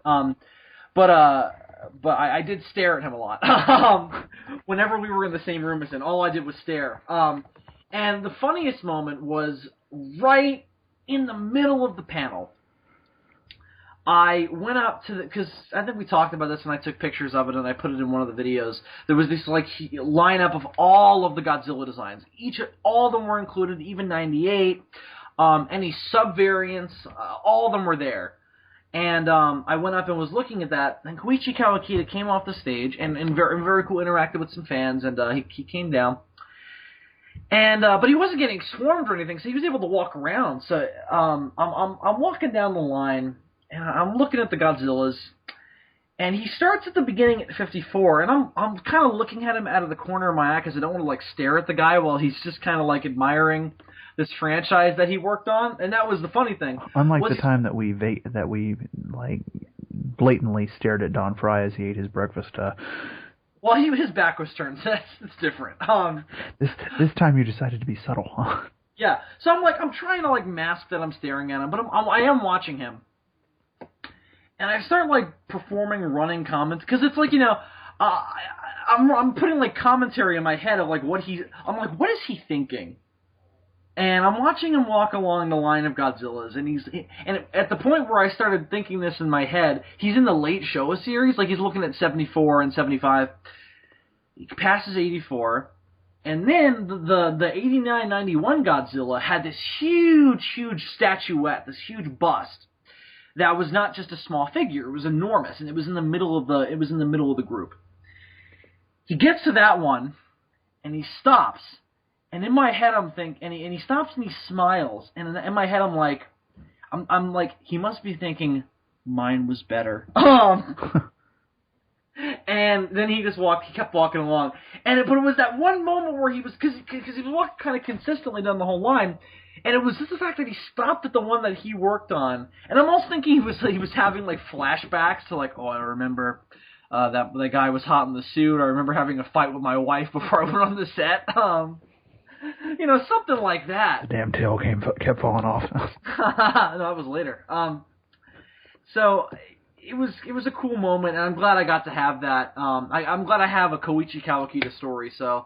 But I did stare at him a lot. Whenever we were in the same room as him, all I did was stare. And the funniest moment was right in the middle of the panel. I went up to because I think we talked about this and I took pictures of it and I put it in one of the videos. There was this like lineup of all of the Godzilla designs. All of them were included, even 98. Any sub-variants, all of them were there. And I went up and was looking at that, and Koichi Kawakita came off the stage and very, very cool, interacted with some fans, and he came down. And but he wasn't getting swarmed or anything, so he was able to walk around. So I'm walking down the line, and I'm looking at the Godzillas, and he starts at the beginning at 54, and I'm kind of looking at him out of the corner of my eye because I don't want to like stare at the guy while he's just kind of like admiring this franchise that he worked on, and that was the funny thing. Unlike the time that we like blatantly stared at Don Fry as he ate his breakfast. Well, his back was turned. So that's different. This time you decided to be subtle, huh? Yeah. So I'm trying to like mask that I'm staring at him, but I am watching him, and I start like performing running comments because it's like I'm putting like commentary in my head of like what is he thinking? And I'm watching him walk along the line of Godzillas, and at the point where I started thinking this in my head, he's in the late Showa series, like he's looking at 74 and 75. He passes 84, and then the 89-91 Godzilla had this huge statuette, this huge bust that was not just a small figure; it was enormous, and it was in the middle of the group. He gets to that one, and he stops. And in my head, I'm thinking, and he stops and he smiles, and in my head, I'm like, he must be thinking, mine was better. And then he kept walking along, but it was that one moment where he was, because he was walking kind of consistently down the whole line, and it was just the fact that he stopped at the one that he worked on, and I'm also thinking he was having like flashbacks to like, oh, I remember. That the guy was hot in the suit. I remember having a fight with my wife before I went on the set. Something like that. The damn tail kept falling off. No, that was later. So it was a cool moment, and I'm glad I got to have that. I'm glad I have a Koichi Kawakita story. So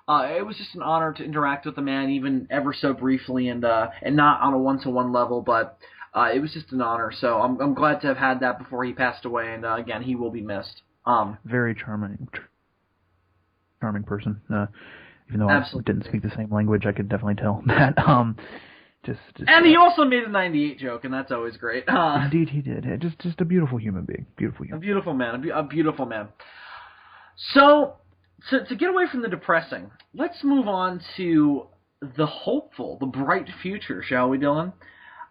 it was just an honor to interact with the man, even ever so briefly, and not on a one-to-one level, but it was just an honor. So I'm glad to have had that before he passed away, and again, he will be missed. Very charming person. Even though Absolutely. I didn't speak the same language, I could definitely tell that. And he also made a 98 joke, and that's always great. Indeed, he did. Just a beautiful human being. A beautiful man. A beautiful man. So, to get away from the depressing, let's move on to the hopeful, the bright future, shall we, Dylan?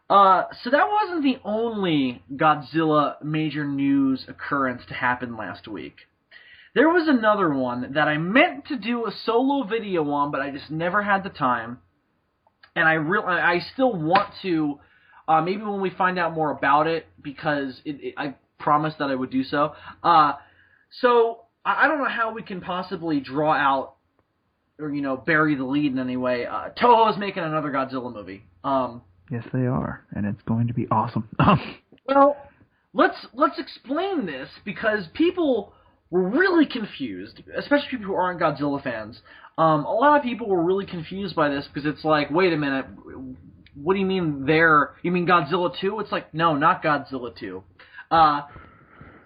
So that wasn't the only Godzilla major news occurrence to happen last week. There was another one that I meant to do a solo video on, but I just never had the time. And I still want to, maybe when we find out more about it, because I promised that I would do so. So I don't know how we can possibly draw out or bury the lead in any way. Toho is making another Godzilla movie. Yes, they are, and it's going to be awesome. Well, let's explain this, because people were really confused, especially people who aren't Godzilla fans. A lot of people were really confused by this, because it's like, wait a minute, what do you mean you mean Godzilla 2? It's like, no, not Godzilla 2.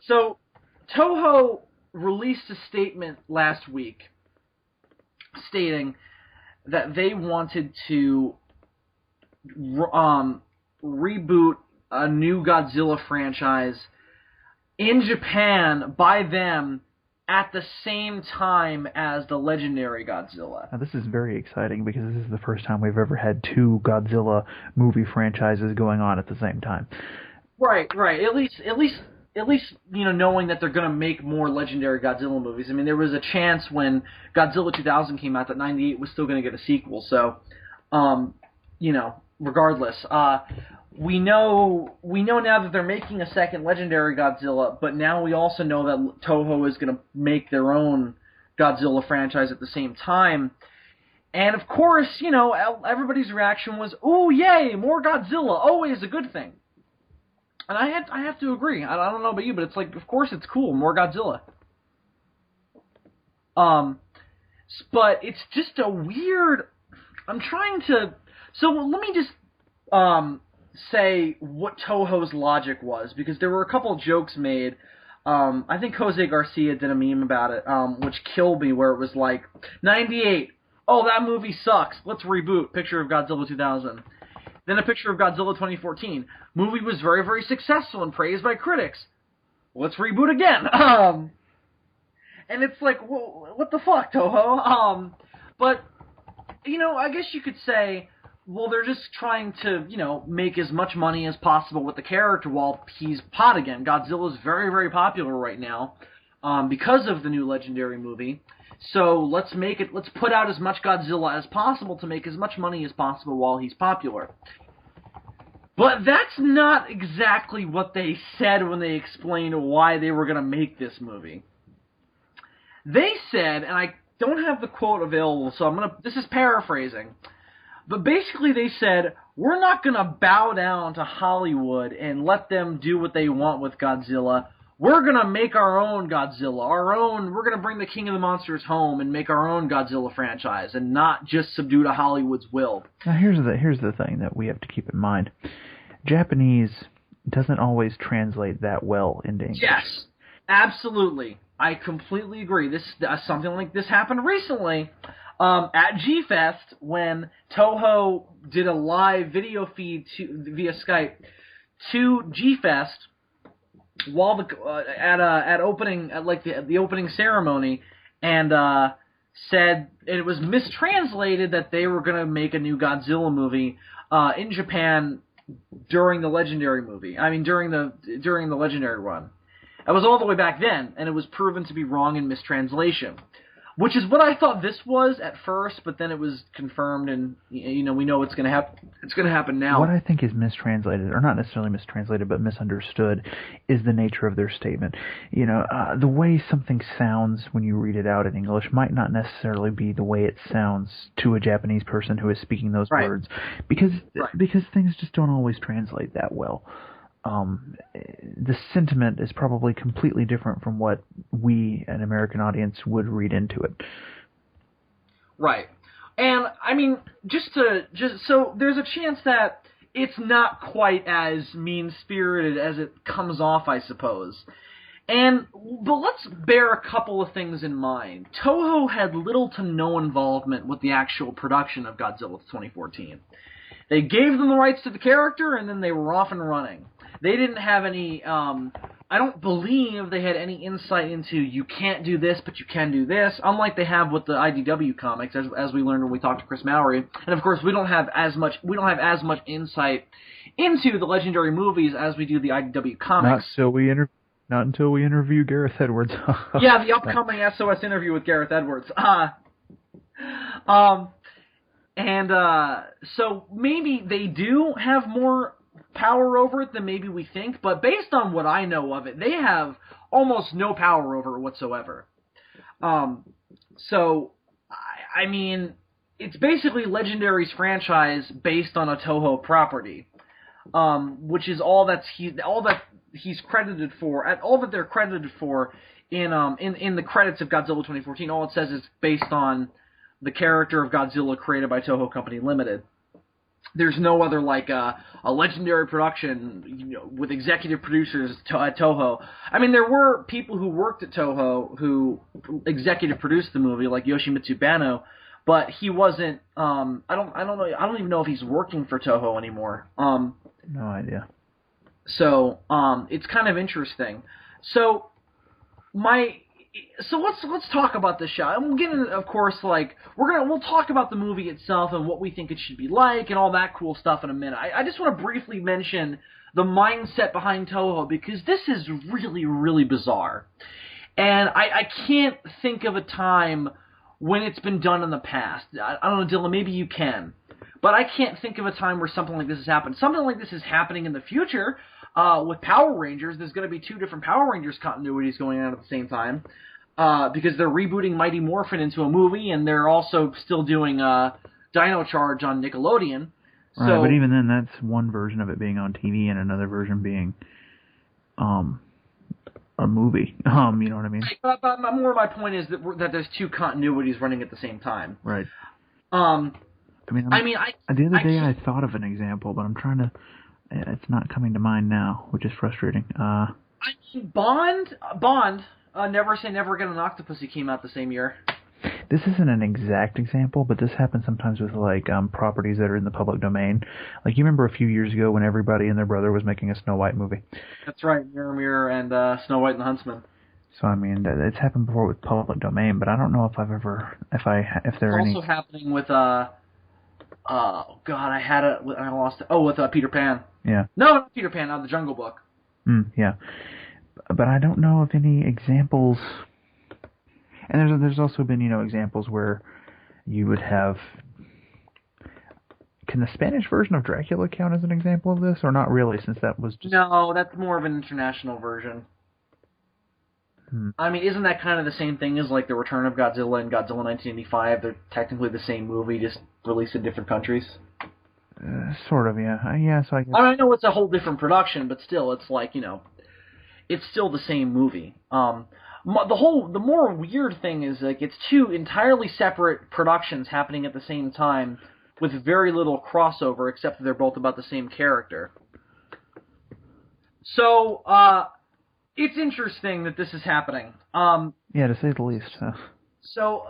So Toho released a statement last week stating that they wanted to reboot a new Godzilla franchise in Japan by them at the same time as the legendary Godzilla. Now, this is very exciting because this is the first time we've ever had two Godzilla movie franchises going on at the same time. Right. At least knowing that they're going to make more legendary Godzilla movies. I mean, there was a chance when Godzilla 2000 came out that 98 was still going to get a sequel. So, regardless, we know now that they're making a second legendary Godzilla, but now we also know that Toho is going to make their own Godzilla franchise at the same time. And of course, everybody's reaction was, "Ooh, yay, more Godzilla, always a good thing." And I have to agree. I don't know about you, but it's like, of course it's cool, more Godzilla. But it's just a weird. I'm trying to. So let me just say what Toho's logic was, because there were a couple of jokes made. I think Jose Garcia did a meme about it, which killed me, where it was like, 98, oh, that movie sucks, let's reboot, picture of Godzilla 2000. Then a picture of Godzilla 2014. Movie was very, very successful and praised by critics. Let's reboot again. And it's like, what the fuck, Toho? But, I guess you could say, well, they're just trying to, make as much money as possible with the character while he's hot again. Godzilla's very, very popular right now because of the new Legendary movie. So let's put out as much Godzilla as possible to make as much money as possible while he's popular. But that's not exactly what they said when they explained why they were going to make this movie. They said, and I don't have the quote available, so this is paraphrasing, but basically they said, we're not going to bow down to Hollywood and let them do what they want with Godzilla. We're going to make our own Godzilla, we're going to bring the King of the Monsters home and make our own Godzilla franchise and not just subdue to Hollywood's will. Now here's the thing that we have to keep in mind. Japanese doesn't always translate that well into English. Yes, absolutely. I completely agree. Something like this happened recently at G-Fest when Toho did a live video feed via Skype to G-Fest while the opening ceremony, and said it was mistranslated that they were going to make a new Godzilla movie in Japan during the Legendary movie. I mean, during the Legendary run. It was all the way back then, and it was proven to be wrong in mistranslation, which is what I thought this was at first, but then it was confirmed, and we know it's going to happen. It's going to happen now. What I think is mistranslated, or not necessarily mistranslated, but misunderstood, is the nature of their statement. The way something sounds when you read it out in English might not necessarily be the way it sounds to a Japanese person who is speaking those words, because things just don't always translate that well. The sentiment is probably completely different from what we, an American audience, would read into it. Right. And, I mean, so there's a chance that it's not quite as mean-spirited as it comes off, I suppose. But let's bear a couple of things in mind. Toho had little to no involvement with the actual production of Godzilla 2014. They gave them the rights to the character, and then they were off and running. They didn't have any, I don't believe they had any insight into, you can't do this, but you can do this, unlike they have with the IDW comics, as we learned when we talked to Chris Mallory. And of course, we don't have as much insight into the Legendary movies as we do the IDW comics. Not until we interview Gareth Edwards. Yeah, the upcoming SOS interview with Gareth Edwards. So maybe they do have more power over it than maybe we think, but based on what I know of it, they have almost no power over it whatsoever. So I mean, it's basically Legendary's franchise based on a Toho property, which is all that he's credited for, all that they're credited for in the credits of Godzilla 2014. All it says is based on the character of Godzilla created by Toho Company Limited. There's no other like a Legendary production, with executive producers at Toho. I mean, there were people who worked at Toho who executive produced the movie, like Yoshimitsu Banno, but he wasn't. I don't even know if he's working for Toho anymore. No idea. So it's kind of interesting. So let's talk about the shot. And we'll get into, of course, like we'll talk about the movie itself and what we think it should be like and all that cool stuff in a minute. I just want to briefly mention the mindset behind Toho, because this is really, really bizarre. And I can't think of a time when it's been done in the past. I don't know, Dylan, maybe you can. But I can't think of a time where something like this has happened. Something like this is happening in the future with Power Rangers. There's going to be 2 different Power Rangers continuities going on at the same time because they're rebooting Mighty Morphin into a movie, and they're also still doing Dino Charge on Nickelodeon. Right, so, but even then, that's one version of it being on TV and another version being a movie. You know what I mean? But more of my point is that there's 2 continuities running at the same time. Right. The other day I thought of an example, but I'm trying to. It's not coming to mind now, which is frustrating. Bond. Never Say Never Again and Octopussy came out the same year. This isn't an exact example, but this happens sometimes with like properties that are in the public domain. Like you remember a few years ago when everybody and their brother was making a Snow White movie. That's right, Mirror Mirror and Snow White and the Huntsman. So I mean, it's happened before with public domain, but I don't know if there are any. It's also happening with oh God, I lost it. Oh, with Peter Pan. Yeah. No, not Peter Pan. The Jungle Book. Yeah, but I don't know of any examples. And there's also been examples where you would have. Can the Spanish version of Dracula count as an example of this, or not really? Since that was just... No, that's more of an international version. I mean, isn't that kind of the same thing as like the Return of Godzilla and Godzilla 1985? They're technically the same movie, just released in different countries. Sort of, yeah. So I guess... I know it's a whole different production, but still, it's like it's still the same movie. The more weird thing is like it's 2 entirely separate productions happening at the same time with very little crossover, except that they're both about the same character. So, it's interesting that this is happening. Yeah, to say the least. So,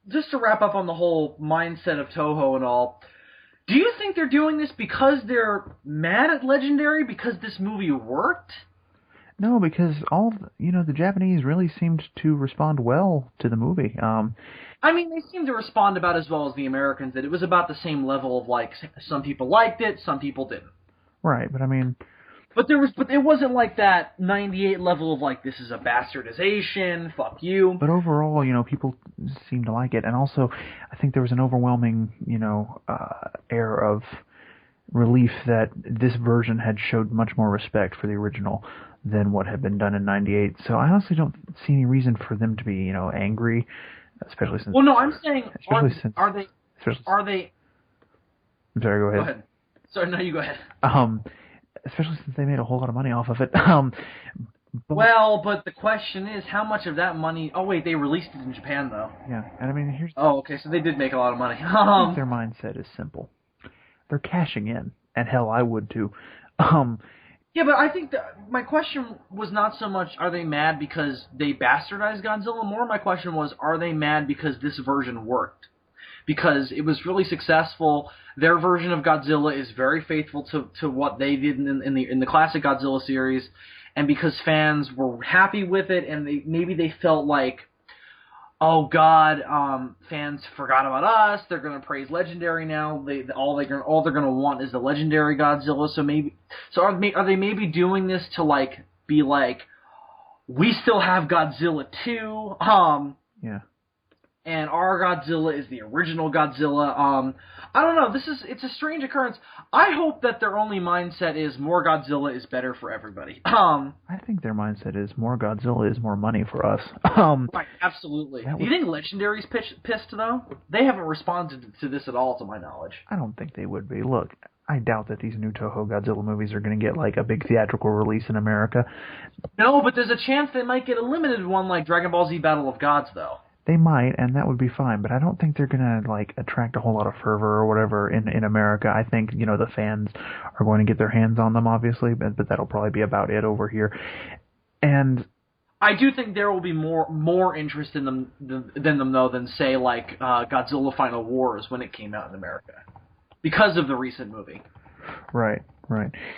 just to wrap up on the whole mindset of Toho and all, do you think they're doing this because they're mad at Legendary because this movie worked? No, because the Japanese really seemed to respond well to the movie. I mean, they seemed to respond about as well as the Americans did. It was about the same level of, like, some people liked it, some people didn't. Right, but I mean... But it wasn't like that 98 level of, like, this is a bastardization, fuck you. But overall, people seemed to like it. And also, I think there was an overwhelming, air of relief that this version had showed much more respect for the original than what had been done in 98. So I honestly don't see any reason for them to be, angry, especially since... Well, no, I'm saying, are they... I'm sorry, go ahead. Go ahead. Sorry, no, you go ahead. Especially since they made a whole lot of money off of it. But the question is, how much of that money... Oh, wait, they released it in Japan, though. Yeah, and I mean, here's... Oh, okay, so they did make a lot of money. I think their mindset is simple. They're cashing in, and hell, I would too. Yeah, but I think my question was not so much, are they mad because they bastardized Godzilla? More my question was, are they mad because this version worked? Because it was really successful. Their version of Godzilla is very faithful to what they did in the classic Godzilla series, and because fans were happy with it, and maybe they felt like, oh God, fans forgot about us. They're going to praise Legendary now. All they're going to want is the Legendary Godzilla. So are they maybe doing this to like be like, we still have Godzilla too? Yeah. and our Godzilla is the original Godzilla. I don't know. It's a strange occurrence. I hope that their only mindset is more Godzilla is better for everybody. I think their mindset is more Godzilla is more money for us. Right, absolutely. Do you think Legendary's pissed though? They haven't responded to this at all, to my knowledge. I don't think they would be. Look, I doubt that these new Toho Godzilla movies are going to get like a big theatrical release in America. No, but there's a chance they might get a limited one like Dragon Ball Z Battle of Gods, though. They might, and that would be fine, but I don't think they're going to like attract a whole lot of fervor or whatever in America. I think, the fans are going to get their hands on them, obviously, but that'll probably be about it over here. And I do think there will be more interest in them than say like Godzilla Final Wars when it came out in America, because of the recent movie. Right.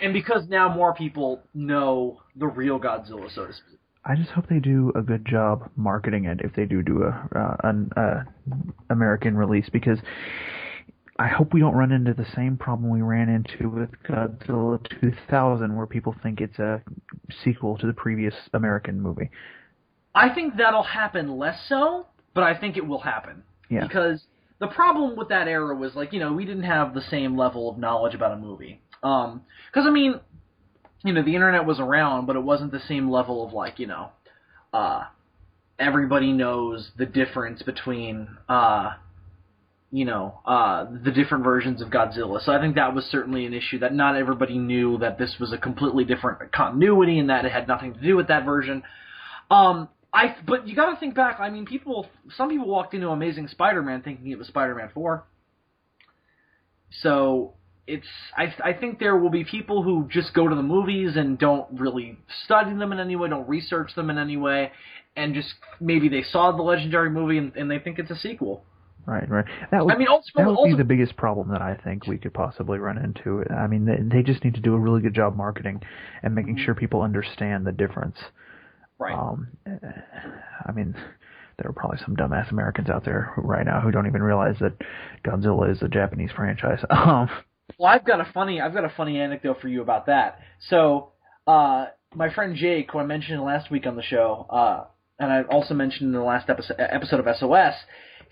And because now more people know the real Godzilla, so to speak. I just hope they do a good job marketing it if they do an American release, because I hope we don't run into the same problem we ran into with Godzilla 2000, where people think it's a sequel to the previous American movie. I think that'll happen less so, but I think it will happen. Yeah. Because the problem with that era was, like, we didn't have the same level of knowledge about a movie. Because, I mean, the internet was around, but it wasn't the same level of, like, everybody knows the difference between, the different versions of Godzilla. So I think that was certainly an issue, that not everybody knew that this was a completely different continuity and that it had nothing to do with that version. But you got to think back. I mean, some people walked into Amazing Spider-Man thinking it was Spider-Man 4. So I think there will be people who just go to the movies and don't really study them in any way, don't research them in any way, and just maybe they saw the Legendary movie and they think it's a sequel. Right. That would be the biggest problem that I think we could possibly run into. I mean, they just need to do a really good job marketing and making sure people understand the difference. Right. I mean, there are probably some dumbass Americans out there right now who don't even realize that Godzilla is a Japanese franchise. Well, I've got a funny anecdote for you about that. So, my friend Jake, who I mentioned last week on the show, and I also mentioned in the last episode of SOS,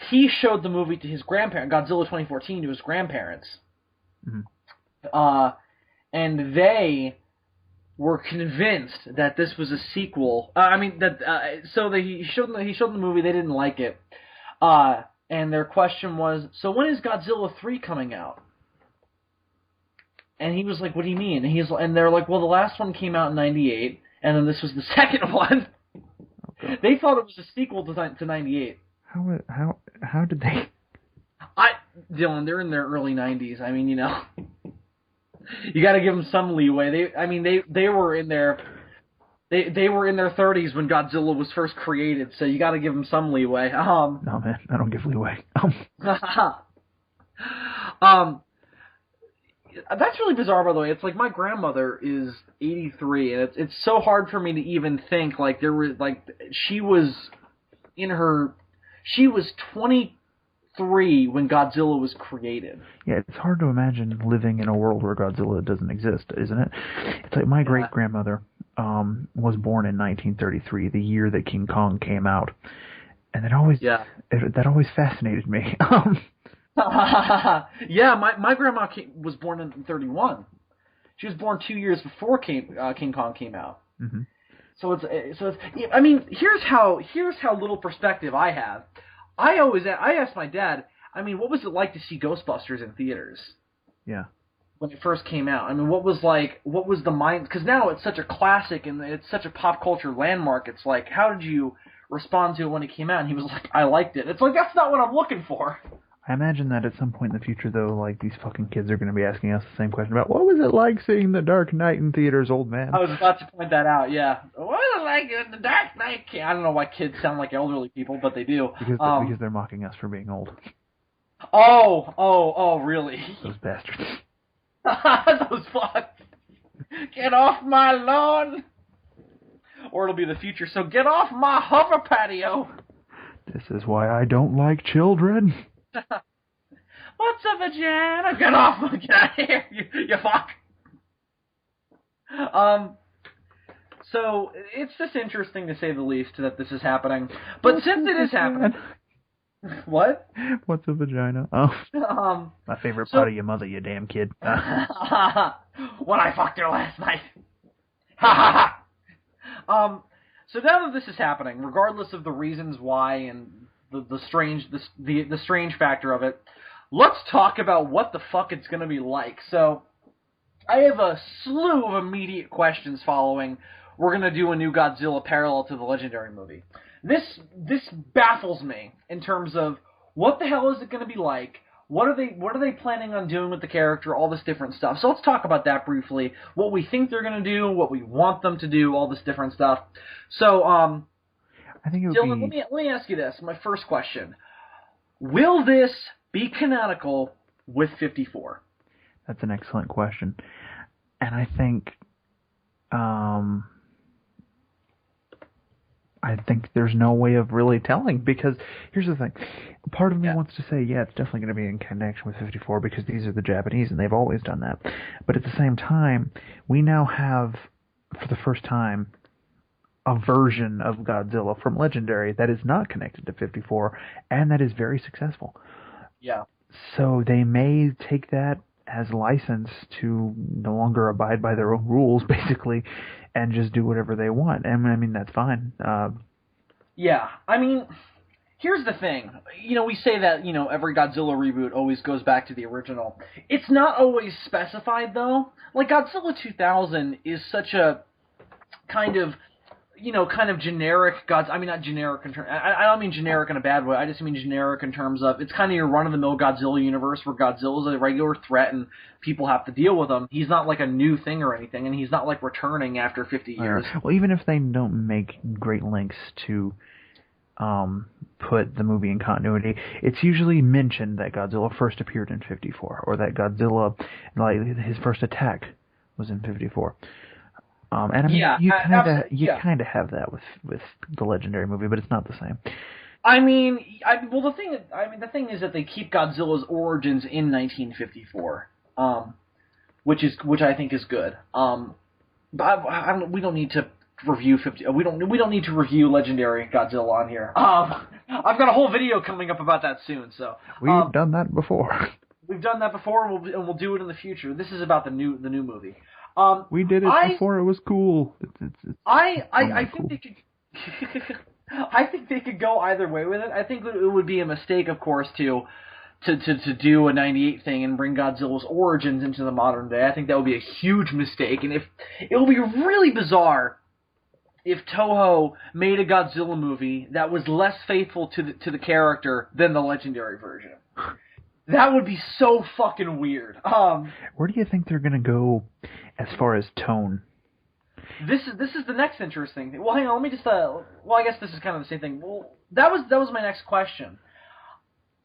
he showed the movie to his grandparents, Godzilla 2014, to his grandparents. Mm-hmm. And they were convinced that this was a sequel. He showed them the movie. They didn't like it, and their question was, "So when is Godzilla 3 coming out?" And he was like, "What do you mean?" And they're like, "Well, the last one came out in '98, and then this was the second one." Okay. They thought it was a sequel to '98. How did they? Dylan, they're in their early '90s. I mean, you got to give them some leeway. They were in their 30s when Godzilla was first created, so you got to give them some leeway. No, man, I don't give leeway. That's really bizarre, by the way. It's like my grandmother is 83, and it's so hard for me to even think, like, she was 23 when Godzilla was created. Yeah, it's hard to imagine living in a world where Godzilla doesn't exist, isn't it? It's like my great-grandmother was born in 1933, the year that King Kong came out. And that always fascinated me. Yeah, my grandma was born in 31. She was born 2 years before King Kong came out. Mm-hmm. So it's. I mean, here's how little perspective I have. I asked my dad, I mean, what was it like to see Ghostbusters in theaters? Yeah. When it first came out, I mean, what was the mind? Because now it's such a classic and it's such a pop culture landmark. It's like, how did you respond to it when it came out? And he was like, I liked it. It's like, that's not what I'm looking for. I imagine that at some point in the future, though, like, these fucking kids are going to be asking us the same question about, what was it like seeing The Dark Knight in theaters, old man? I was about to point that out, yeah. What was it like in The Dark Knight? I don't know why kids sound like elderly people, but they do. Because they're mocking us for being old. Oh, really? Those bastards. Those fucks. Get off my lawn. Or it'll be the future, so get off my hover patio. This is why I don't like children. What's a vagina? Get out of here, you fuck. So it's just interesting to say the least that this is happening. But since it is happening, What? What's a vagina? Oh, Um, my favorite part so of your mother, you damn kid. when I fucked her last night. Ha ha ha. So now that this is happening, regardless of the reasons why and the strange factor of it, let's talk about what the fuck it's gonna be like. So I have a slew of immediate questions following. We're gonna do a new Godzilla parallel to the Legendary movie. This baffles me in terms of what the hell is it gonna be like? What are they planning on doing with the character? All this different stuff. So let's talk about that briefly. What we think they're gonna do, what we want them to do, all this different stuff. So, I think it would Dylan, be. let me ask you this. My first question: will this be canonical with 54? That's an excellent question, and um, I think there's no way of really telling because here's the thing. Part of me wants to say, yeah, it's definitely going to be in connection with 54 because these are the Japanese and they've always done that. But at the same time, we now have, for the first time, a version of Godzilla from Legendary that is not connected to 54 and that is very successful. Yeah. So they may take that as license to no longer abide by their own rules, basically, and just do whatever they want. And I mean, that's fine. Yeah. I mean, here's the thing. We say that, every Godzilla reboot always goes back to the original. It's not always specified, though. Like, Godzilla 2000 is such a kind of generic Gods. I mean, not generic in terms. I don't mean generic in a bad way. I just mean generic in terms of it's kind of your run-of-the-mill Godzilla universe where Godzilla's a regular threat and people have to deal with him. He's not like a new thing or anything, and he's not like returning after 50 years. Well, even if they don't make great links to put the movie in continuity, it's usually mentioned that Godzilla first appeared in 54, or that Godzilla, like his first attack, was in 54. And I mean, you kind of have that with the Legendary movie, but it's not the same. The thing is that they keep Godzilla's origins in 1954, which I think is good. But we don't need to review 50. We don't need to review Legendary Godzilla on here. I've got a whole video coming up about that soon. So we've done that before. We've done that before, and we'll do it in the future. This is about the new movie. We did it before it was cool. I think they could. I think they could go either way with it. I think it would be a mistake, of course, to do a 98 thing and bring Godzilla's origins into the modern day. I think that would be a huge mistake, and it would be really bizarre if Toho made a Godzilla movie that was less faithful to the character than the Legendary version. That would be so fucking weird. Where do you think they're gonna go as far as tone? This is the next interesting thing. Well, hang on. Let me just. I guess this is kind of the same thing. Well, that was my next question.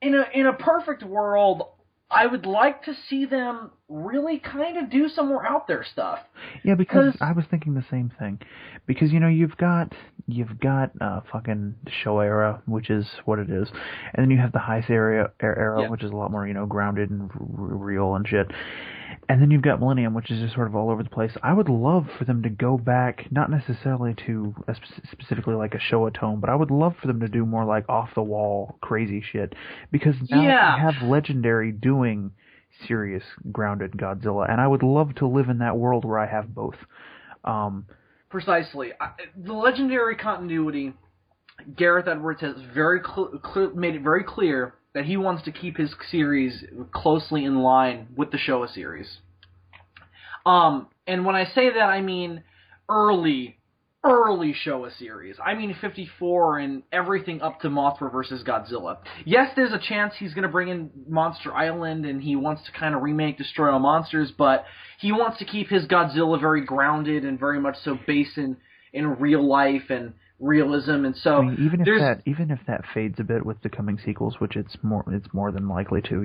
In a perfect world, I would like to see them really kind of do some more out there stuff. Yeah, because I was thinking the same thing. Because you've got fucking the Show era, which is what it is, and then you have the Heist era, which is a lot more grounded and real and shit. And then you've got Millennium, which is just sort of all over the place. I would love for them to go back, not necessarily to specifically like a Showa tone, but I would love for them to do more like off-the-wall crazy shit. Because now you have Legendary doing serious, grounded Godzilla, and I would love to live in that world where I have both. Precisely. The Legendary continuity, Gareth Edwards has made it very clear that he wants to keep his series closely in line with the Showa series. And when I say that, I mean early Showa series. I mean 54 and everything up to Mothra versus Godzilla. Yes, there's a chance he's going to bring in Monster Island and he wants to kind of remake Destroy All Monsters, but he wants to keep his Godzilla very grounded and very much so based in real life and realism, and so even if that fades a bit with the coming sequels, which it's more than likely to,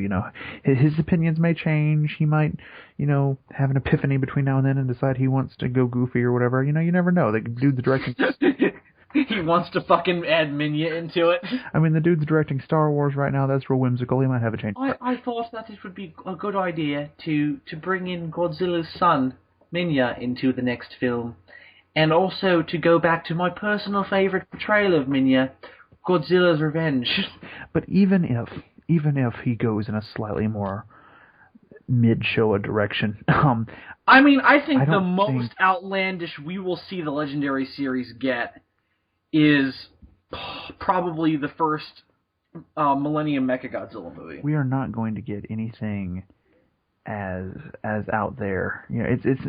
his opinions may change. He might, have an epiphany between now and then and decide he wants to go goofy or whatever. You never know. The dude's directing. He wants to fucking add Minya into it. I mean, the dude's directing Star Wars right now. That's real whimsical. He might have a change. I thought that it would be a good idea to bring in Godzilla's son, Minya, into the next film. And also to go back to my personal favourite portrayal of Minya, Godzilla's Revenge. But even if he goes in a slightly more mid-Showa direction, I mean, I think the don't most think- outlandish we will see the Legendary series get is probably the first Millennium Mechagodzilla movie. we are not going to get anything as out there. You know, it's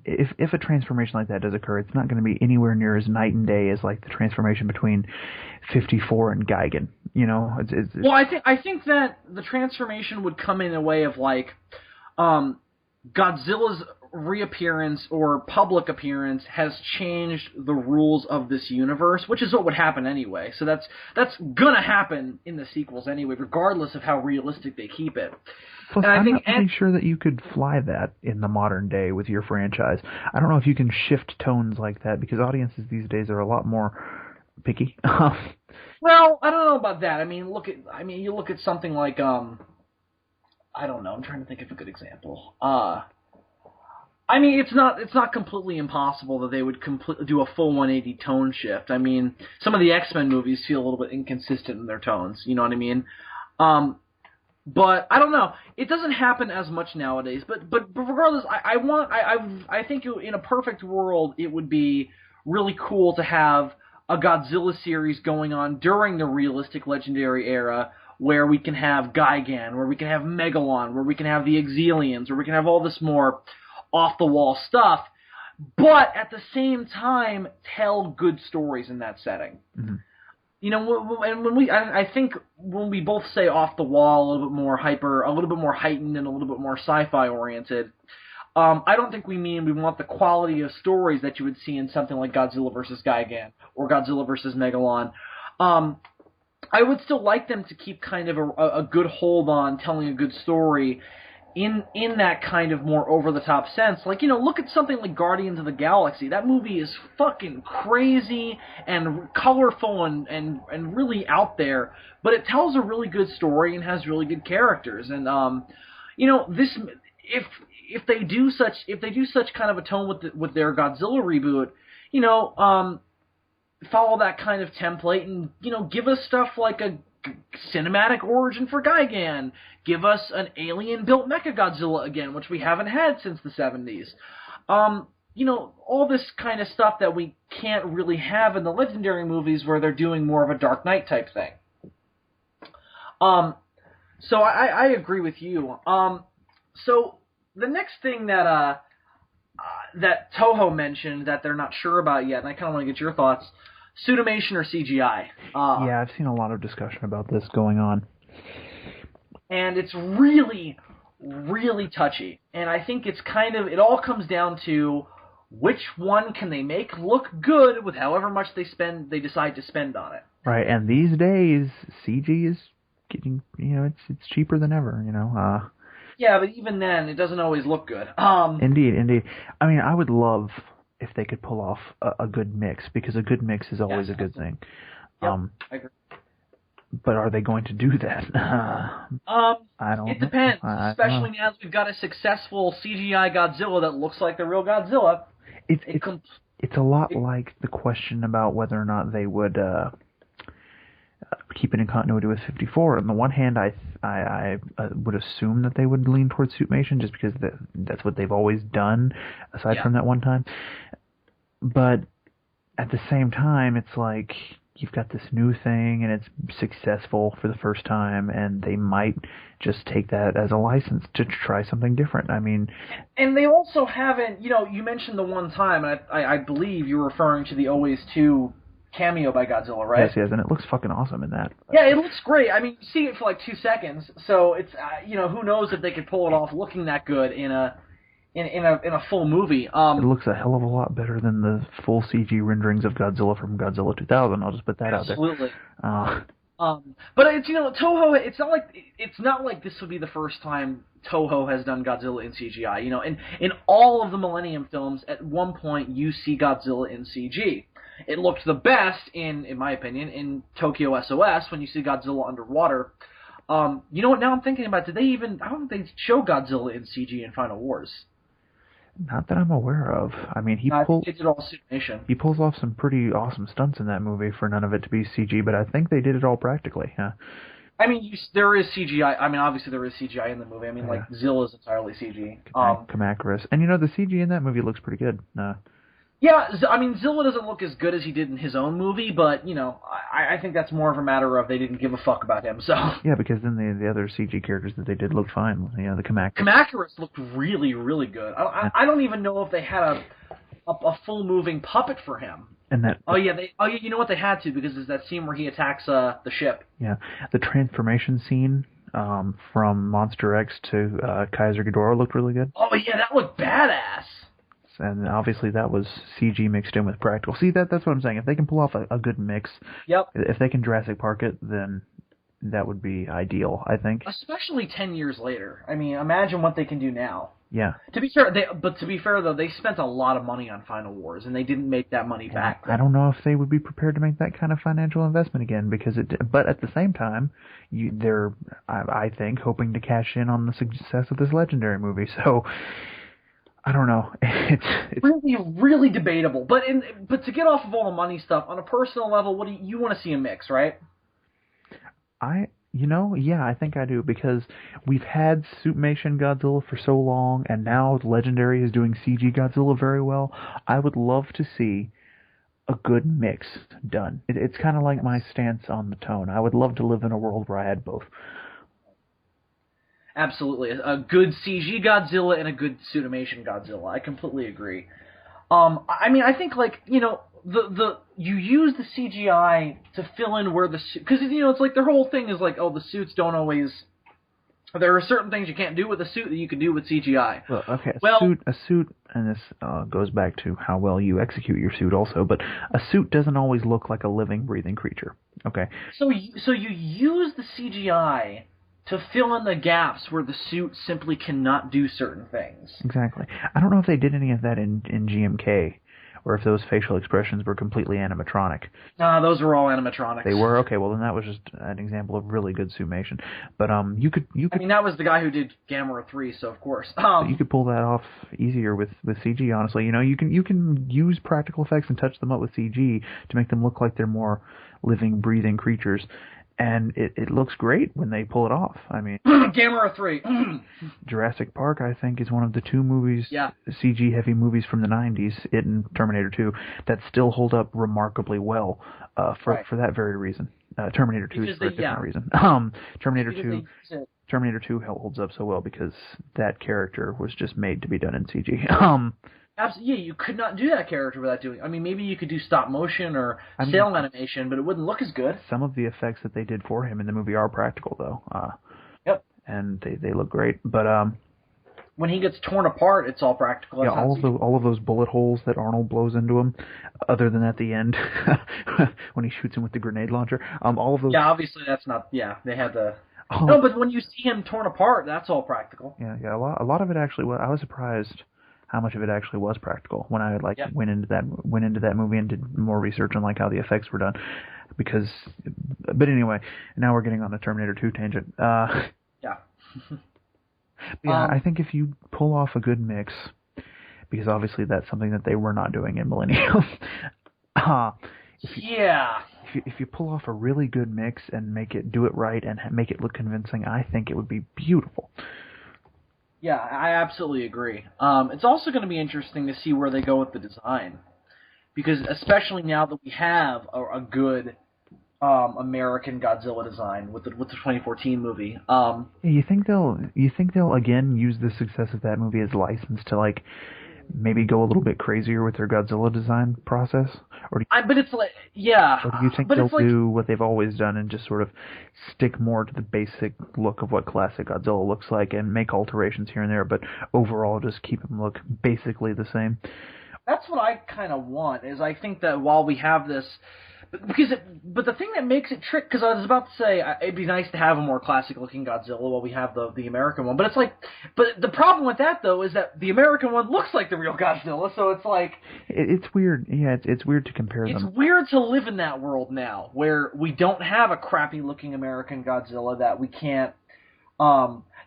if a transformation like that does occur, it's not going to be anywhere near as night and day as like the transformation between 54 and Gigan. You know, it's Well, I think that the transformation would come in a way of like Godzilla's reappearance or public appearance has changed the rules of this universe, which is what would happen anyway. So that's gonna happen in the sequels anyway, regardless of how realistic they keep it. Plus, And I I'm think not really sure that you could fly that in the modern day with your franchise. I don't know if you can shift tones like that because audiences these days are a lot more picky. Well, I don't know about that. I mean, you look at something like I don't know. I'm trying to think of a good example. I mean, it's not completely impossible that they would do a full 180 tone shift. I mean, some of the X-Men movies feel a little bit inconsistent in their tones. You know what I mean? But I don't know. It doesn't happen as much nowadays. But regardless, I think in a perfect world, it would be really cool to have a Godzilla series going on during the realistic Legendary era, where we can have Gigan, where we can have Megalon, where we can have the Exilians, where we can have all this more off-the-wall stuff, but at the same time tell good stories in that setting. Mm-hmm. You know, and I think when we both say off-the-wall, a little bit more hyper, a little bit more heightened, and a little bit more sci-fi oriented, I don't think we mean we want the quality of stories that you would see in something like Godzilla vs. Gigan or Godzilla vs. Megalon. I would still like them to keep kind of a good hold on telling a good story in that kind of more over-the-top sense. Like, you know, look at something like Guardians of the Galaxy. That movie is fucking crazy and colorful and really out there, but it tells a really good story and has really good characters. And, you know, this... If they do such kind of a tone with their Godzilla reboot, you know, follow that kind of template and, you know, give us stuff like a cinematic origin for Gigan. Give us an alien-built Mechagodzilla again, which we haven't had since the 70s. You know, all this kind of stuff that we can't really have in the Legendary movies where they're doing more of a Dark Knight type thing. So I agree with you. So the next thing that that Toho mentioned that they're not sure about yet, and I kind of want to get your thoughts, pseudomation or CGI. Yeah, I've seen a lot of discussion about this going on. And it's really, really touchy. And I think it all comes down to which one can they make look good with however much they decide to spend on it. Right, and these days, CG is getting, you know, it's cheaper than ever, you know. Yeah, but even then, it doesn't always look good. Indeed. I mean, I would love if they could pull off a good mix, because a good mix is always a good thing. Yep, I agree. But are they going to do that? I don't know. It depends, especially now that we've got a successful CGI Godzilla that looks like the real Godzilla. It's a lot like the question about whether or not they would keep it in continuity with 54. On the one hand, I would assume that they would lean towards suitmation just because that's what they've always done, aside from that one time. But at the same time, it's like you've got this new thing and it's successful for the first time, and they might just take that as a license to try something different. I mean... And they also haven't, you know, you mentioned the one time, and I believe you're referring to the Always 2 cameo by Godzilla, right? Yes, and it looks fucking awesome in that. Yeah, it looks great. I mean, you see it for like 2 seconds, so it's, you know, who knows if they could pull it off looking that good in a full movie. It looks a hell of a lot better than the full CG renderings of Godzilla from Godzilla 2000. I'll just put that out there. Absolutely. But it's, you know, Toho. It's not like this would be the first time Toho has done Godzilla in CGI. You know, in all of the Millennium films, at one point you see Godzilla in CG. It looked the best in my opinion, in Tokyo SOS when you see Godzilla underwater. You know what? Now I'm thinking about, I don't think they show Godzilla in CG in Final Wars. Not that I'm aware of. I mean, I think they did all Suitmation. he pulls off some pretty awesome stunts in that movie for none of it to be CG, but I think they did it all practically. Yeah. I mean, there is CGI. I mean, obviously there is CGI in the movie. I mean, like Zilla's entirely CG. Kamakuris. And the CG in that movie looks pretty good. Yeah, I mean, Zilla doesn't look as good as he did in his own movie, but, I think that's more of a matter of they didn't give a fuck about him, so... Yeah, because then the other CG characters that they did looked fine. The Kamakuris. Kamakuris looked really, really good. I don't even know if they had a full-moving puppet for him. And that... you know what, they had to, because there's that scene where he attacks the ship. Yeah, the transformation scene from Monster X to Kaiser Ghidorah looked really good. Oh, yeah, that looked badass! And obviously that was CG mixed in with practical. See, that's what I'm saying. If they can pull off a good mix, yep. If they can Jurassic Park it, then that would be ideal, I think. Especially 10 years later. I mean, imagine what they can do now. Yeah. To be fair, though, they spent a lot of money on Final Wars, and they didn't make that money back. I don't know if they would be prepared to make that kind of financial investment again, but at the same time, they're, I think, hoping to cash in on the success of this Legendary movie. So, I don't know. It's really, really debatable. But to get off of all the money stuff, on a personal level, what do you want to see a mix, right? Yeah, I think I do, because we've had Suitmation Godzilla for so long, and now Legendary is doing CG Godzilla very well. I would love to see a good mix done. It's kind of like my stance on the tone. I would love to live in a world where I had both. Absolutely. A good CG Godzilla and a good Suitmation Godzilla. I completely agree. I mean, I think, you use the CGI to fill in where the suit... Because, it's like their whole thing is like, oh, the suits don't always... There are certain things you can't do with a suit that you can do with CGI. Well, okay, a suit, and this goes back to how well you execute your suit also, but a suit doesn't always look like a living, breathing creature. Okay. So you use the CGI to fill in the gaps where the suit simply cannot do certain things. Exactly. I don't know if they did any of that in GMK, or if those facial expressions were completely animatronic. Nah, those were all animatronics. They were? Okay, well then that was just an example of really good suitmation. But you could. I mean, that was the guy who did Gamera 3, so of course. You could pull that off easier with CG, honestly. You can use practical effects and touch them up with CG to make them look like they're more living, breathing creatures. And it looks great when they pull it off. I mean... Gamera 3. Jurassic Park, I think, is one of the two movies, yeah, CG-heavy movies from the 90s, it and Terminator 2, that still hold up remarkably well for that very reason. Terminator 2 is for a different reason. Terminator 2 holds up so well because that character was just made to be done in CG. Absolutely, yeah, you could not do that character without doing... I mean, maybe you could do stop motion or cell animation, but it wouldn't look as good. Some of the effects that they did for him in the movie are practical, though. Yep. And they look great, but... when he gets torn apart, it's all practical. Yeah, all of those bullet holes that Arnold blows into him, other than at the end, when he shoots him with the grenade launcher, all of those... Yeah, obviously that's not... Yeah, they had the... No, but when you see him torn apart, that's all practical. Yeah, a lot of it actually... I was surprised how much of it actually was practical when I went into that movie and did more research on how the effects were done, but anyway, now we're getting on a Terminator 2 tangent. Yeah. I think if you pull off a good mix, because obviously that's something that they were not doing in Millennium. If you pull off a really good mix and do it right and make it look convincing, I think it would be beautiful. Yeah, I absolutely agree. It's also going to be interesting to see where they go with the design, because especially now that we have a good American Godzilla design with the 2014 movie. You think they'll again use the success of that movie as license to maybe go a little bit crazier with their Godzilla design process? Or do you think they'll do what they've always done and just sort of stick more to the basic look of what classic Godzilla looks like and make alterations here and there, but overall just keep them look basically the same? That's what I kind of want, is I think that while we have this... But the thing that makes it trick, because I was about to say it'd be nice to have a more classic-looking Godzilla while we have the American one, but but the problem with that though is that the American one looks like the real Godzilla, so it's like it's weird. Yeah, it's weird to compare them. It's weird to live in that world now, where we don't have a crappy-looking American Godzilla that we can't.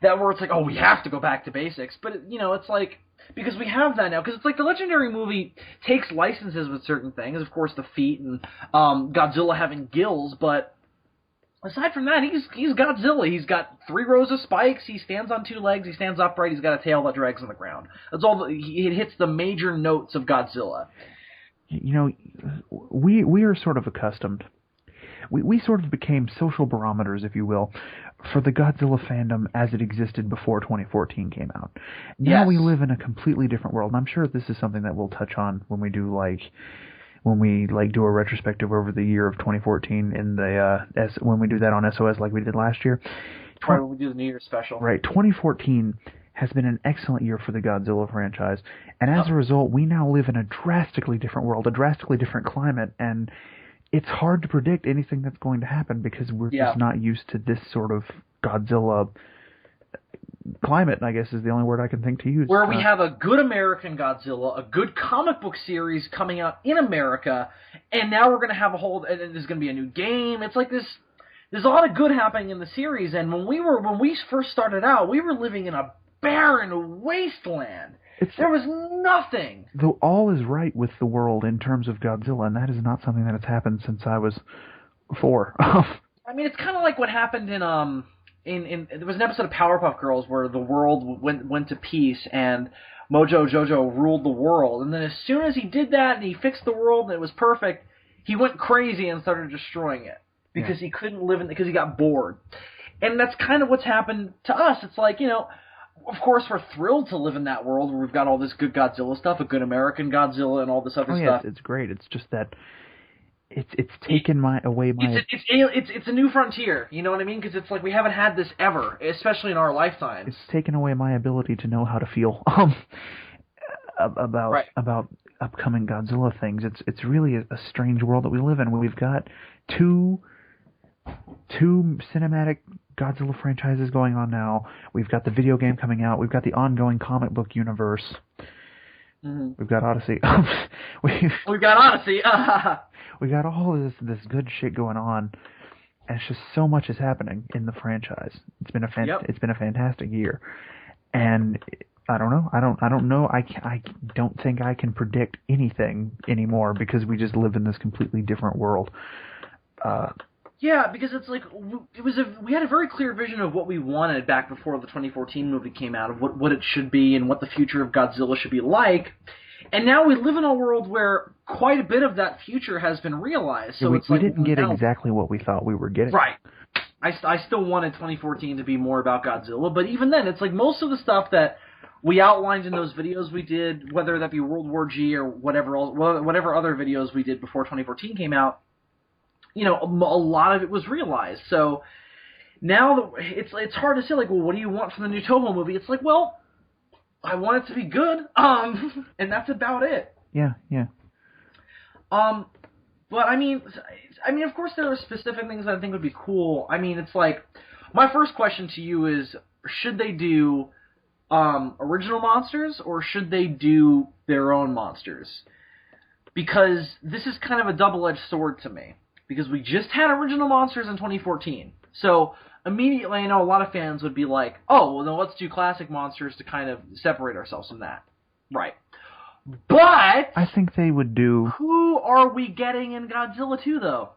that where it's like, oh, we have to go back to basics. But, it's like, because we have that now, because it's like the Legendary movie takes licenses with certain things, of course, the feet and Godzilla having gills, but aside from that, he's Godzilla. He's got 3 rows of spikes, he stands on 2 legs, he stands upright, he's got a tail that drags on the ground. That's all. It hits the major notes of Godzilla. We are sort of accustomed. We sort of became social barometers, if you will, for the Godzilla fandom as it existed before 2014 came out. Now we live in a completely different world, and I'm sure this is something that we'll touch on when we do do a retrospective over the year of 2014 in the when we do that on SOS like we did last year. Right, when we do the New Year's special. Right, 2014 has been an excellent year for the Godzilla franchise, and as a result, we now live in a drastically different world, a drastically different climate, and it's hard to predict anything that's going to happen because we're just not used to this sort of Godzilla climate, I guess is the only word I can think to use. Where we have a good American Godzilla, a good comic book series coming out in America, and now we're going to have and there's going to be a new game. It's like this. There's a lot of good happening in the series, and when we first started out, we were living in a barren wasteland. There was nothing. Though all is right with the world in terms of Godzilla, and that is not something that has happened since I was 4. I mean, it's kind of like what happened in there was an episode of Powerpuff Girls where the world went to peace and Mojo Jojo ruled the world, and then as soon as he did that and he fixed the world and it was perfect, he went crazy and started destroying it because he couldn't live because he got bored. And that's kind of what's happened to us. It's like, of course, we're thrilled to live in that world where we've got all this good Godzilla stuff, a good American Godzilla, and all this other stuff. It's great. It's just that it's taken away my. It's a new frontier. You know what I mean? Because it's like we haven't had this ever, especially in our lifetimes. It's taken away my ability to know how to feel about upcoming Godzilla things. It's really a strange world that we live in. We've got two cinematic Godzilla franchises going on now. We've got the video game coming out. We've got the ongoing comic book universe. Mm-hmm. We've got Odyssey. We've got Odyssey. We got all this good shit going on, and it's just so much is happening in the franchise. It's been a fantastic year, and I don't know. I don't know. I don't think I can predict anything anymore because we just live in this completely different world. Yeah, because it's like we had a very clear vision of what we wanted back before the 2014 movie came out, of what it should be and what the future of Godzilla should be like. And now we live in a world where quite a bit of that future has been realized. So we didn't get exactly what we thought we were getting. Right. I still wanted 2014 to be more about Godzilla, but even then, it's like most of the stuff that we outlined in those videos we did, whether that be World War G or whatever other videos we did before 2014 came out, a lot of it was realized. So now it's hard to say, like, well, what do you want from the new Toho movie? It's like, well, I want it to be good, and that's about it. Yeah. But I mean, of course, there are specific things that I think would be cool. I mean, it's like, my first question to you is, should they do original monsters, or should they do their own monsters? Because this is kind of a double-edged sword to me. Because we just had original monsters in 2014. So immediately I know a lot of fans would be like, oh, well, then let's do classic monsters to kind of separate ourselves from that. Right. But I think they would do... Who are we getting in Godzilla 2, though?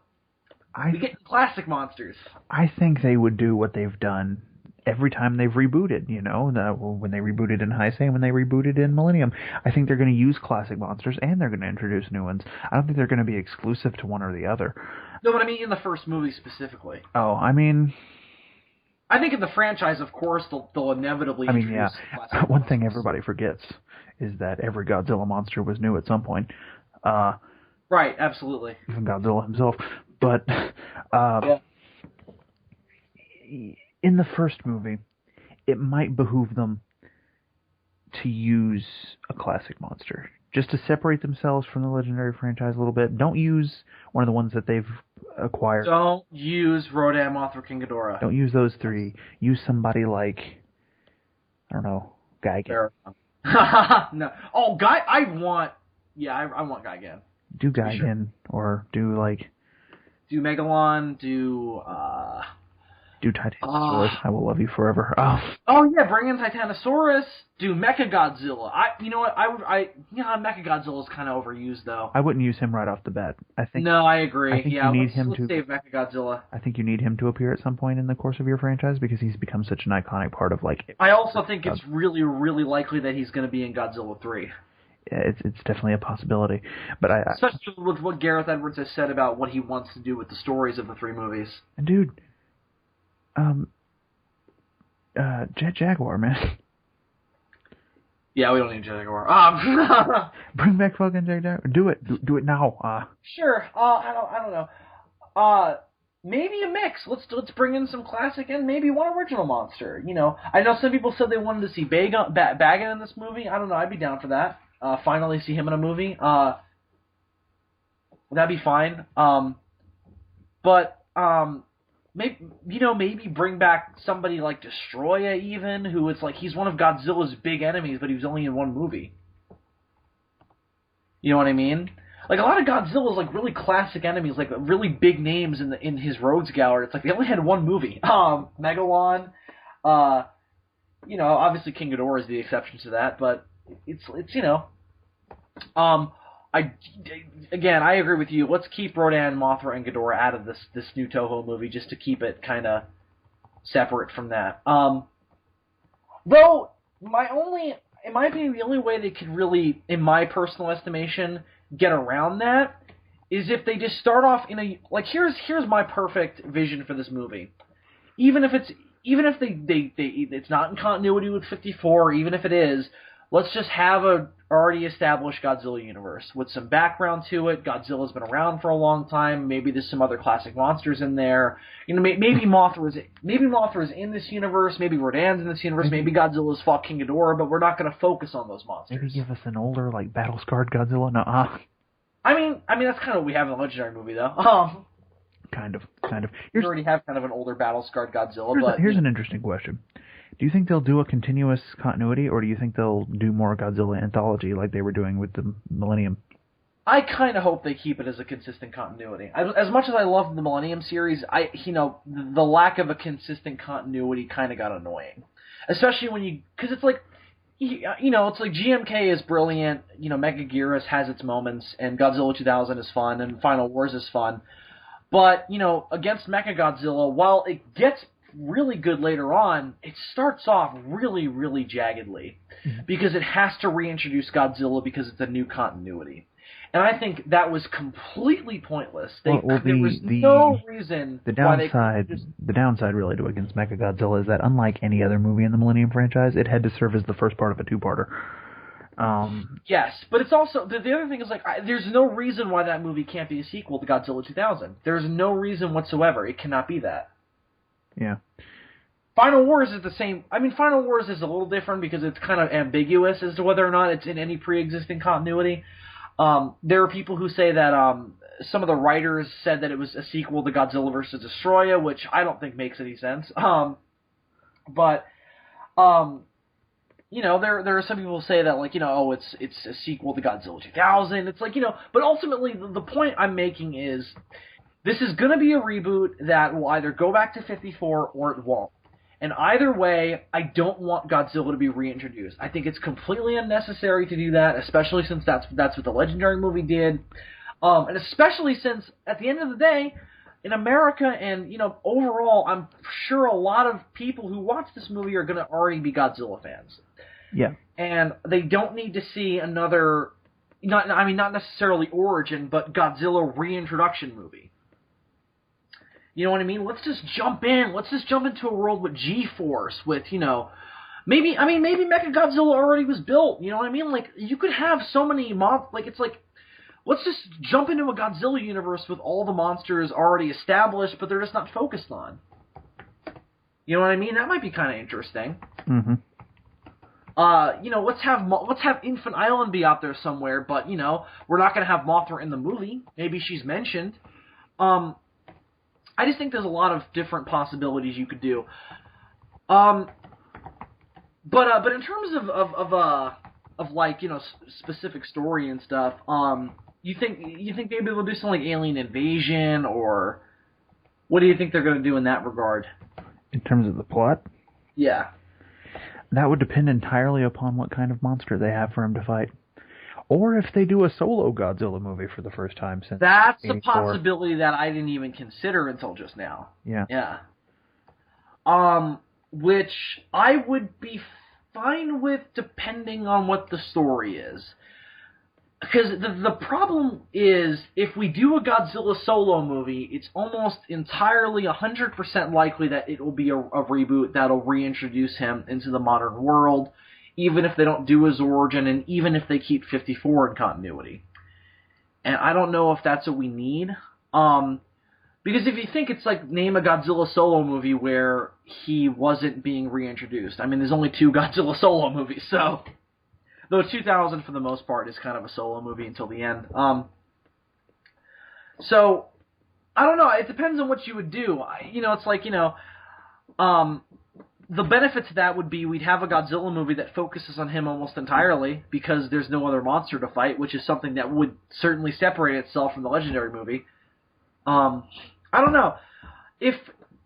We get classic monsters. I think they would do what they've done every time they've rebooted, when they rebooted in Heisei and when they rebooted in Millennium. I think they're going to use classic monsters and they're going to introduce new ones. I don't think they're going to be exclusive to one or the other. No, but I mean in the first movie specifically. Oh, I mean... I think in the franchise, of course, they'll inevitably introduce classic one thing everybody forgets is that every Godzilla monster was new at some point. Right, absolutely. Even Godzilla himself. But... in the first movie, it might behoove them to use a classic monster, just to separate themselves from the Legendary franchise a little bit. Don't use one of the ones that they've acquired. Don't use Rodan, Mothra, King Ghidorah. Don't use those 3. Use somebody like, I don't know, Gigan. No. Oh, I want Gigan. Do Gigan, or do Megalon, do... Do Titanosaurus. I will love you forever. Oh yeah, bring in Titanosaurus. Do Mechagodzilla. You know what? Mechagodzilla is kind of overused though. I wouldn't use him right off the bat. No, I agree. I think you need him to save Mechagodzilla. I think you need him to appear at some point in the course of your franchise because he's become such an iconic part of like. I also think it's really, really likely that he's going to be in Godzilla 3. Yeah, it's definitely a possibility, but especially with what Gareth Edwards has said about what he wants to do with the stories of the 3 movies. Dude, Jet Jaguar, man. Yeah, we don't need Jet Jaguar. Bring back fucking Jet Jaguar. Do it. Do it now. Sure. I don't know. Maybe a mix. Let's bring in some classic and maybe one original monster. You know, I know some people said they wanted to see Baggin in this movie. I don't know. I'd be down for that. Finally see him in a movie. That'd be fine. Maybe bring back somebody like Destroya even, who is like, he's one of Godzilla's big enemies, but he was only in one movie. You know what I mean? Like, a lot of Godzilla's like really classic enemies, like really big names in his rogues gallery. It's like they only had one movie. Megalon, obviously King Ghidorah is the exception to that, but it's I agree with you. Let's keep Rodan, Mothra, and Ghidorah out of this new Toho movie just to keep it kind of separate from that. Though, in my opinion, the only way they could really, in my personal estimation, get around that is if they just start off in a here's my perfect vision for this movie. Even if it's not in continuity with 54, or even if it is, let's just have a already established Godzilla universe with some background to it. Godzilla's been around for a long time. Maybe there's some other classic monsters in there. You know, maybe Mothra is in this universe. Maybe Rodan's in this universe. Maybe Godzilla's fought King Ghidorah, but we're not going to focus on those monsters. Maybe give us an older, like battle-scarred Godzilla. No. I mean that's kind of what we have in the Legendary movie, though. Kind of. You already have kind of an older battle-scarred Godzilla. Here's an interesting question. Do you think they'll do a continuous continuity, or do you think they'll do more Godzilla anthology like they were doing with the Millennium? I kind of hope they keep it as a consistent continuity. As much as I love the Millennium series, the lack of a consistent continuity kind of got annoying. Especially because it's like, it's like GMK is brilliant, Megaguirus has its moments, and Godzilla 2000 is fun, and Final Wars is fun. But, against Mechagodzilla, while it gets really good later on, it starts off really, really jaggedly because it has to reintroduce Godzilla because it's a new continuity. And I think that was completely pointless. There was no reason why they could just... The downside really to Against Mechagodzilla is that unlike any other movie in the Millennium franchise, it had to serve as the first part of a two-parter. Yes, but it's also... The other thing is, there's no reason why that movie can't be a sequel to Godzilla 2000. There's no reason whatsoever. It cannot be that. Yeah. Final Wars is the same. I mean, Final Wars is a little different because it's kind of ambiguous as to whether or not it's in any pre-existing continuity. There are people who say that some of the writers said that it was a sequel to Godzilla vs. Destroya, which I don't think makes any sense. There are some people who say that, it's a sequel to Godzilla 2000. It's but ultimately the point I'm making is this is going to be a reboot that will either go back to 54 or it won't. And either way, I don't want Godzilla to be reintroduced. I think it's completely unnecessary to do that, especially since that's what the Legendary movie did. And especially since, at the end of the day, in America and, overall, I'm sure a lot of people who watch this movie are going to already be Godzilla fans. Yeah. And they don't need to see another, not necessarily origin, but Godzilla reintroduction movie. You know what I mean? Let's just jump in. Let's just jump into a world with G-Force, with, maybe Mechagodzilla already was built. You know what I mean? You could have so many let's just jump into a Godzilla universe with all the monsters already established, but they're just not focused on. You know what I mean? That might be kind of interesting. Mm-hmm. Let's have Infant Island be out there somewhere, but, we're not going to have Mothra in the movie. Maybe she's mentioned. I just think there's a lot of different possibilities you could do. But in terms of specific story and stuff, you think maybe they'll do something like Alien Invasion, or what do you think they're going to do in that regard? In terms of the plot? Yeah. That would depend entirely upon what kind of monster they have for him to fight. Or if they do a solo Godzilla movie for the first time since That's 84. a possibility that I didn't even consider until just now. Yeah. Yeah. Which I would be fine with depending on what the story is. Because the problem is, if we do a Godzilla solo movie, it's almost entirely 100% likely that it will be a reboot that'll reintroduce him into the modern world, even if they don't do his origin, and even if they keep 54 in continuity. And I don't know if that's what we need. Because if you think it's like, name a Godzilla solo movie where he wasn't being reintroduced. I mean, there's only 2 Godzilla solo movies, so... Though 2000, for the most part, is kind of a solo movie until the end. So, I don't know. It depends on what you would do. It's like, the benefit to that would be we'd have a Godzilla movie that focuses on him almost entirely because there's no other monster to fight, which is something that would certainly separate itself from the Legendary movie. I don't know.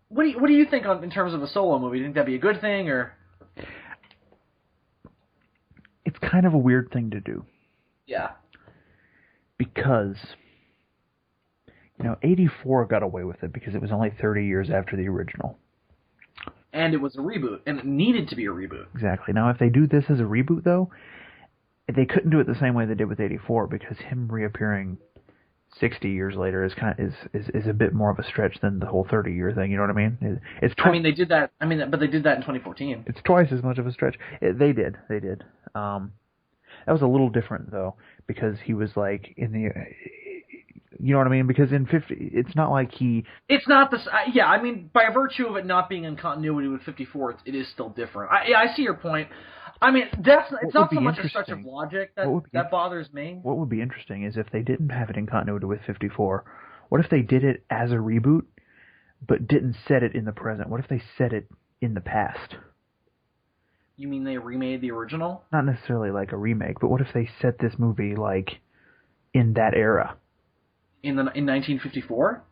What do you think in terms of a solo movie? Do you think that'd be a good thing, or... It's kind of a weird thing to do. Yeah. Because, 84 got away with it because it was only 30 years after the original. And it was a reboot, and it needed to be a reboot. Exactly. Now, if they do this as a reboot, though, they couldn't do it the same way they did with 84 because him reappearing 60 years later is is a bit more of a stretch than the whole 30-year thing. You know what I mean? They did that. But they did that in 2014. It's twice as much of a stretch. They did. That was a little different though because he was like in the. You know what I mean? Because in 50, it's not like he. It's not the. By virtue of it not being in continuity with 54, it is still different. I see your point. It's not so much a stretch of logic that bothers me. What would be interesting is if they didn't have it in continuity with 54. What if they did it as a reboot, but didn't set it in the present? What if they set it in the past? You mean they remade the original? Not necessarily like a remake, but what if they set this movie like in that era? In 1954?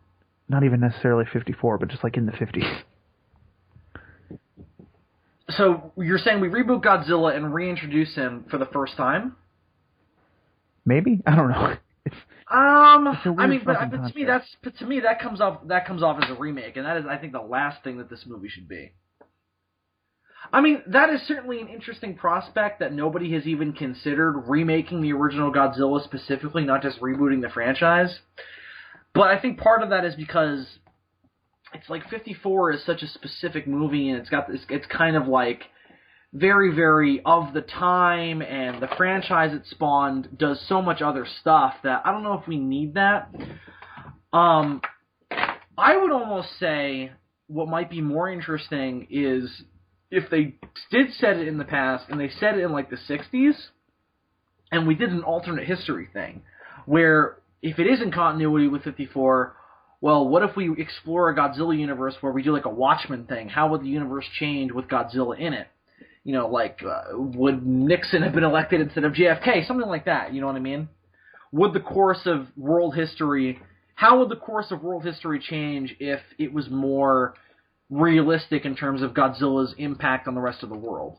Not even necessarily 54, but just like in the 50s. So you're saying we reboot Godzilla and reintroduce him for the first time? Maybe? I don't know. To me that comes off as a remake, and that is, I think, the last thing that this movie should be. That is certainly an interesting prospect that nobody has even considered, remaking the original Godzilla specifically, not just rebooting the franchise. But I think part of that is because it's like 54 is such a specific movie, and it's kind of like very, very of the time, and the franchise it spawned does so much other stuff that I don't know if we need that. I would almost say what might be more interesting is if they did set it in the past, and they set it in like the 60s, and we did an alternate history thing, where if it is in continuity with 54, well, what if we explore a Godzilla universe where we do like a Watchmen thing? How would the universe change with Godzilla in it? Would Nixon have been elected instead of JFK? Something like that, you know what I mean? How would the course of world history change if it was more realistic in terms of Godzilla's impact on the rest of the world?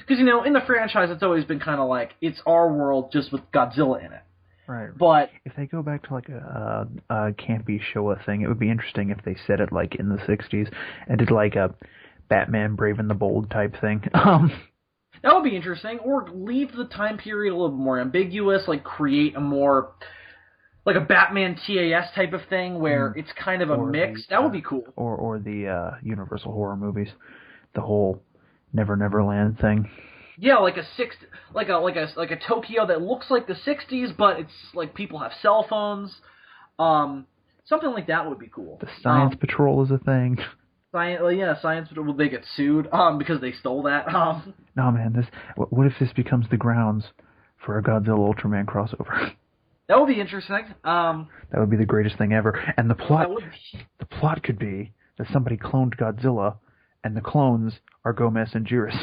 Because, in the franchise, it's always been kind of like, it's our world just with Godzilla in it. Right. But if they go back to like a campy Showa thing, it would be interesting if they set it like in the 60s and did like a Batman Brave and the Bold type thing. That would be interesting. Or leave the time period a little bit more ambiguous, like create a more... like a Batman TAS type of thing where it's kind of a mix. That would be cool. Or the Universal horror movies, the whole Never Never Land thing. Yeah, like a Tokyo that looks like the 60s, but it's like people have cell phones. Something like that would be cool. The Science Patrol is a thing. Science Patrol. Will they get sued because they stole that? No, man. What if this becomes the grounds for a Godzilla Ultraman crossover? That would be interesting. That would be the greatest thing ever. And the plot could be that somebody cloned Godzilla, and the clones are Gomez and Jiris.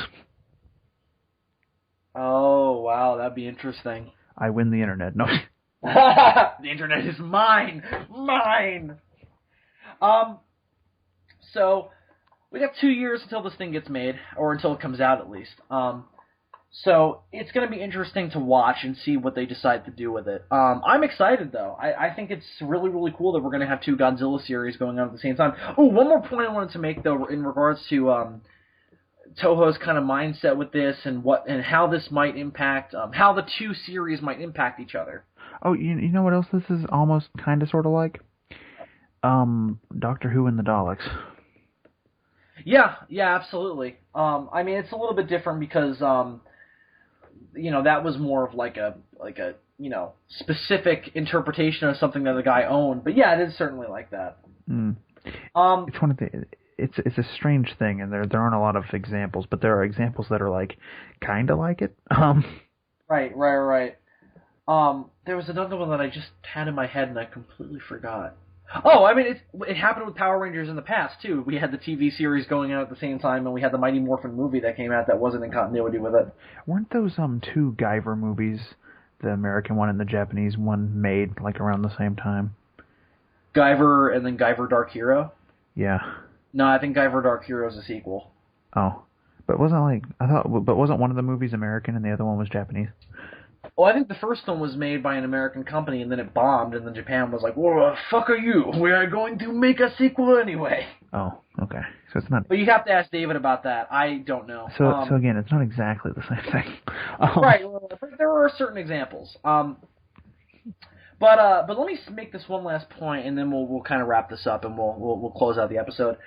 Oh, wow, that'd be interesting. I win the internet. No. The internet is mine! Mine! So, We got 2 years until this thing gets made, or until it comes out at least. So it's going to be interesting to watch and see what they decide to do with it. I'm excited, though. I think it's really, really cool that we're going to have 2 Godzilla series going on at the same time. Oh, one more point I wanted to make, though, in regards to Toho's kind of mindset with this and how this might impact, how the 2 series might impact each other. Oh, you know what else this is almost kind of sort of like? Doctor Who and the Daleks. Yeah, absolutely. I mean, it's a little bit different because that was more of like a specific interpretation of something that the guy owned. But yeah, it is certainly like that. It's one of the it's a strange thing, and there aren't a lot of examples, but there are examples that are like kind of like it. Right. There was another one that I just had in my head and I completely forgot. Oh, I mean, it happened with Power Rangers in the past, too. We had the TV series going out at the same time, and we had the Mighty Morphin movie that came out that wasn't in continuity with it. Weren't those 2 Guyver movies, the American one and the Japanese one, made, like, around the same time? Guyver and then Guyver Dark Hero? Yeah. No, I think Guyver Dark Hero is a sequel. Oh. But wasn't one of the movies American and the other one was Japanese? Well, I think the first one was made by an American company, and then it bombed, and then Japan was like, "What the fuck are you? We are going to make a sequel anyway." Oh, okay. So it's not... But you have to ask David about that. I don't know. So again, it's not exactly the same thing. Right. Well, there are certain examples. But let me make this one last point, and then we'll kind of wrap this up, and we'll close out the episode.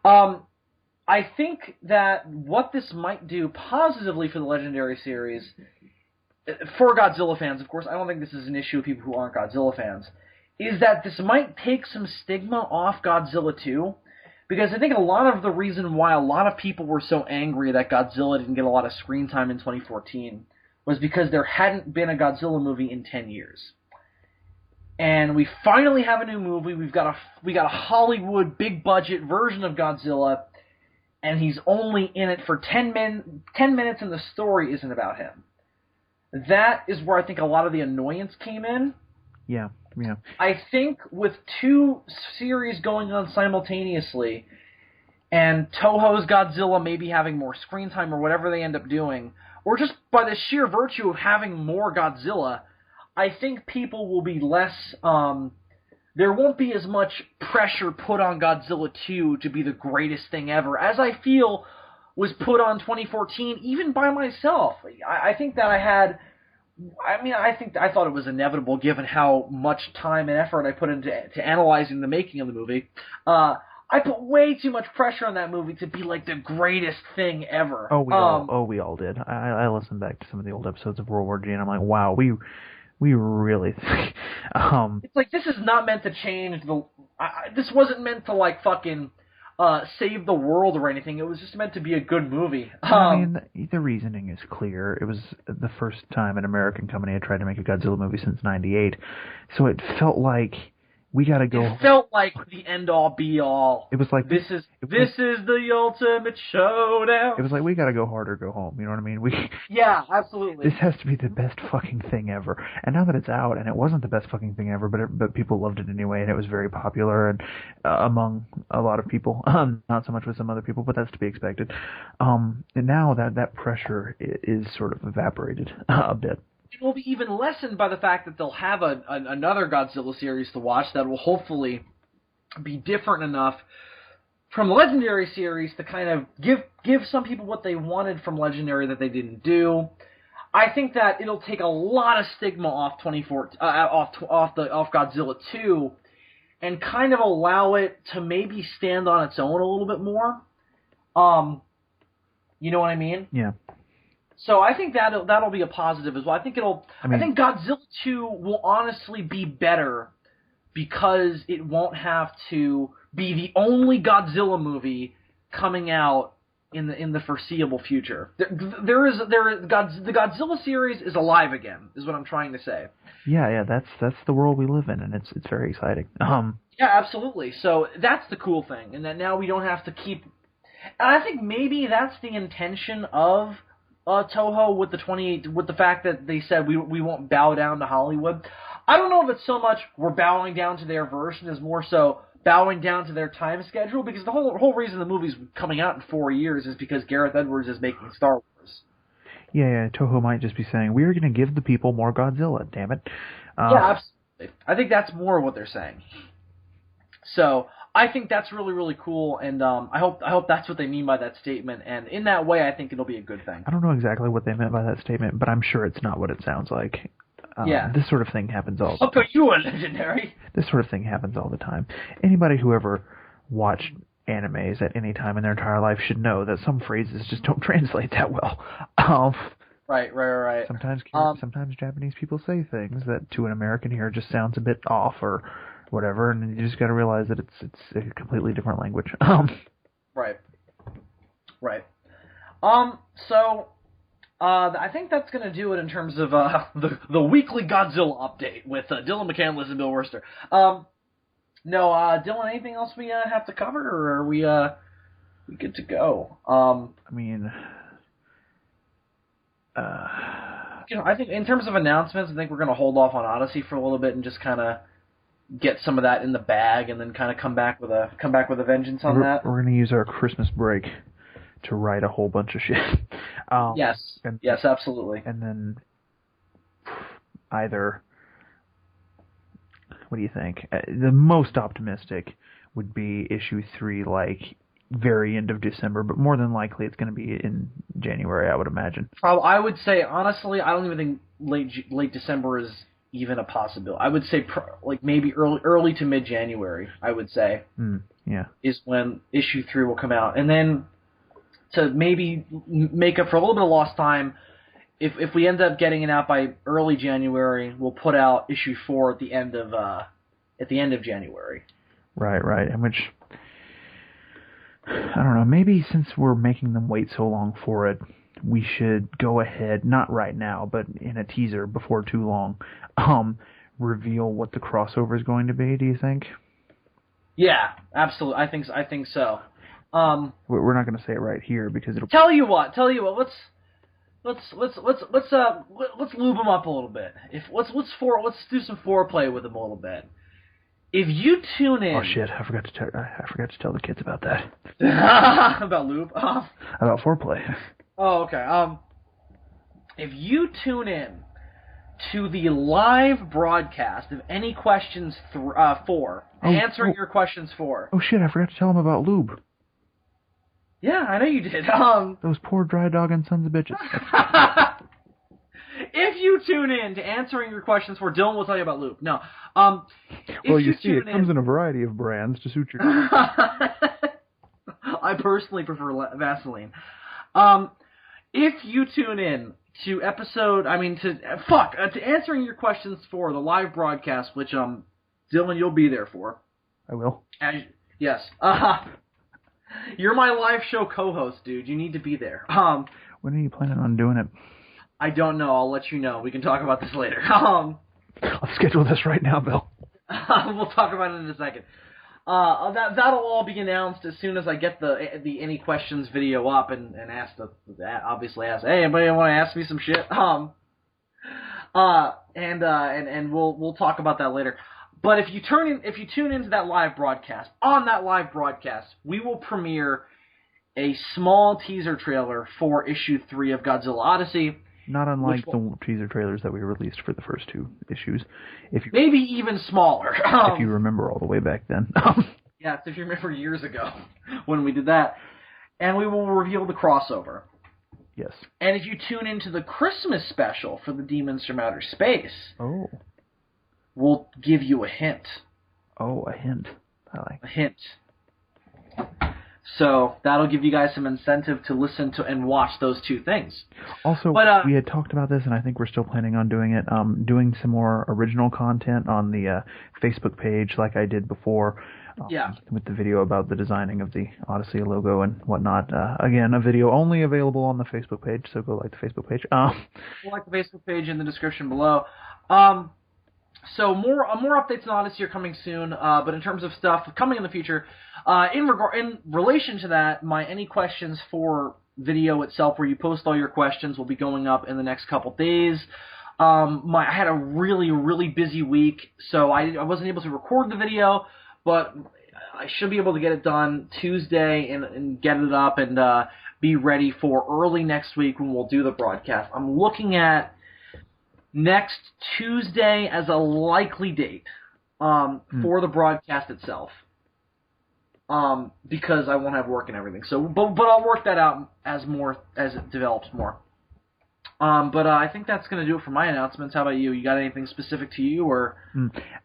I think that what this might do positively for the Legendary series, for Godzilla fans, of course, I don't think this is an issue with people who aren't Godzilla fans, is that this might take some stigma off Godzilla 2, because I think a lot of the reason why a lot of people were so angry that Godzilla didn't get a lot of screen time in 2014 was because there hadn't been a Godzilla movie in 10 years. And we finally have a new movie. We got a Hollywood big budget version of Godzilla, and he's only in it for 10 minutes, and the story isn't about him. That is where I think a lot of the annoyance came in. Yeah. I think with 2 series going on simultaneously, and Toho's Godzilla maybe having more screen time or whatever they end up doing, or just by the sheer virtue of having more Godzilla, I think people will be less... there won't be as much pressure put on Godzilla 2 to be the greatest thing ever, as I feel was put on 2014, even by myself. I think that I thought it was inevitable given how much time and effort I put into analyzing the making of the movie. I put way too much pressure on that movie to be like the greatest thing ever. We all did. I listened back to some of the old episodes of World War G, and I'm like, wow, we really... It's like, this is not meant to change this wasn't meant to, like, fucking... save the world or anything. It was just meant to be a good movie. I mean, the reasoning is clear. It was the first time an American company had tried to make a Godzilla movie since '98, so it felt like we gotta go. It felt like the end all be all. It was like this is the ultimate showdown. It was like, we gotta go hard or go home. You know what I mean? Yeah, absolutely. This has to be the best fucking thing ever. And now that it's out, and it wasn't the best fucking thing ever, but people loved it anyway, and it was very popular and among a lot of people. Not so much with some other people, but that's to be expected. And now that pressure is sort of evaporated a bit. It will be even lessened by the fact that they'll have another Godzilla series to watch that will hopefully be different enough from the Legendary series to kind of give some people what they wanted from Legendary that they didn't do. I think that it'll take a lot of stigma off off Godzilla 2 and kind of allow it to maybe stand on its own a little bit more. You know what I mean? Yeah. So I think that'll be a positive as well. I think Godzilla 2 will honestly be better because it won't have to be the only Godzilla movie coming out in the foreseeable future. The Godzilla series is alive again, is what I'm trying to say. Yeah, that's the world we live in, and it's very exciting. Yeah, absolutely. So that's the cool thing, and that now we don't have to keep. And I think maybe that's the intention of Toho with the fact that they said we won't bow down to Hollywood. I don't know if it's so much we're bowing down to their version as more so bowing down to their time schedule, because the whole reason the movie's coming out in 4 years is because Gareth Edwards is making Star Wars. Yeah, Toho might just be saying, we're going to give the people more Godzilla, damn it. Yeah, absolutely. I think that's more what they're saying. So I think that's really, really cool, and I hope that's what they mean by that statement, and in that way, I think it'll be a good thing. I don't know exactly what they meant by that statement, but I'm sure it's not what it sounds like. Yeah. This sort of thing happens all the time. How about you, a legendary? This sort of thing happens all the time. Anybody who ever watched animes at any time in their entire life should know that some phrases just don't translate that well. Right. Sometimes Japanese people say things that to an American here just sounds a bit off or whatever, and you just got to realize that it's a completely different language. Right. So I think that's going to do it in terms of the weekly Godzilla update with Dylan McCandless and Bill Worcester. No, Dylan, anything else we have to cover, or are we good to go? I mean, I think in terms of announcements, I think we're going to hold off on Odyssey for a little bit and just kind of get some of that in the bag, and then kind of come back with a vengeance on that. We're going to use our Christmas break to write a whole bunch of shit. Yes, absolutely. And then either, what do you think? The most optimistic would be issue 3, like very end of December, but more than likely it's going to be in January, I would imagine. I would say, honestly, I don't even think late December is even a possibility. I would say like maybe early to mid-January, I would say. Yeah. Is when issue 3 will come out. And then to maybe make up for a little bit of lost time, if we end up getting it out by early January, we'll put out issue 4 at the end of January. Right. And which, I don't know, maybe since we're making them wait so long for it, we should go ahead, not right now, but in a teaser before too long, reveal what the crossover is going to be, do you think? Yeah, absolutely. I think so. We're not going to say it right here because it'll. Tell you what. Let's lube them up a little bit. Let's do some foreplay with them a little bit. If you tune in. Oh shit! I forgot to tell the kids about that. About lube. About foreplay. Oh, okay. If you tune in to the live broadcast of Any Questions 4, answering your questions 4. Oh shit! I forgot to tell them about lube. Yeah, I know you did. Those poor dry dog and sons of bitches. If you tune in to Answering Your Questions 4, Dylan will tell you about lube. No. Well, you see, it comes in a variety of brands to suit your. I personally prefer Vaseline. If you tune in to to Answering Your Questions 4, the live broadcast, which Dylan, you'll be there for. I will. Yes. You're my live show co-host, dude. You need to be there. When are you planning on doing it? I don't know. I'll let you know. We can talk about this later. Let's schedule this right now, Bill. We'll talk about it in a second. That'll all be announced as soon as I get the Any Questions video up and obviously ask, hey, anybody want to ask me some shit? And we'll talk about that later. But if you tune into that live broadcast, on that live broadcast, we will premiere a small teaser trailer for issue 3 of Godzilla Odyssey. Not unlike the teaser trailers that we released for the first 2 issues. Maybe even smaller. If you remember all the way back then. Yes, if you remember years ago when we did that. And we will reveal the crossover. Yes. And if you tune into the Christmas special for the Demons from Outer Space, we'll give you a hint. Oh, a hint. I like a hint. So that'll give you guys some incentive to listen to and watch those 2 things. Also, we had talked about this, and I think we're still planning on doing it. Doing some more original content on the Facebook page, like I did before. With the video about the designing of the Odyssey logo and whatnot. Again, a video only available on the Facebook page, so go like the Facebook page. We'll like the Facebook page in the description below. So more updates on Odyssey are coming soon, but in terms of stuff coming in the future, in relation to that, my Any Questions 4 video itself, where you post all your questions, will be going up in the next couple days. I had a really, really busy week, so I wasn't able to record the video, but I should be able to get it done Tuesday and get it up and be ready for early next week when we'll do the broadcast. I'm looking at next Tuesday as a likely date for the broadcast itself. Because I won't have work and everything. So, but I'll work that out as it develops more. But I think that's going to do it for my announcements. How about you? You got anything specific to you, or?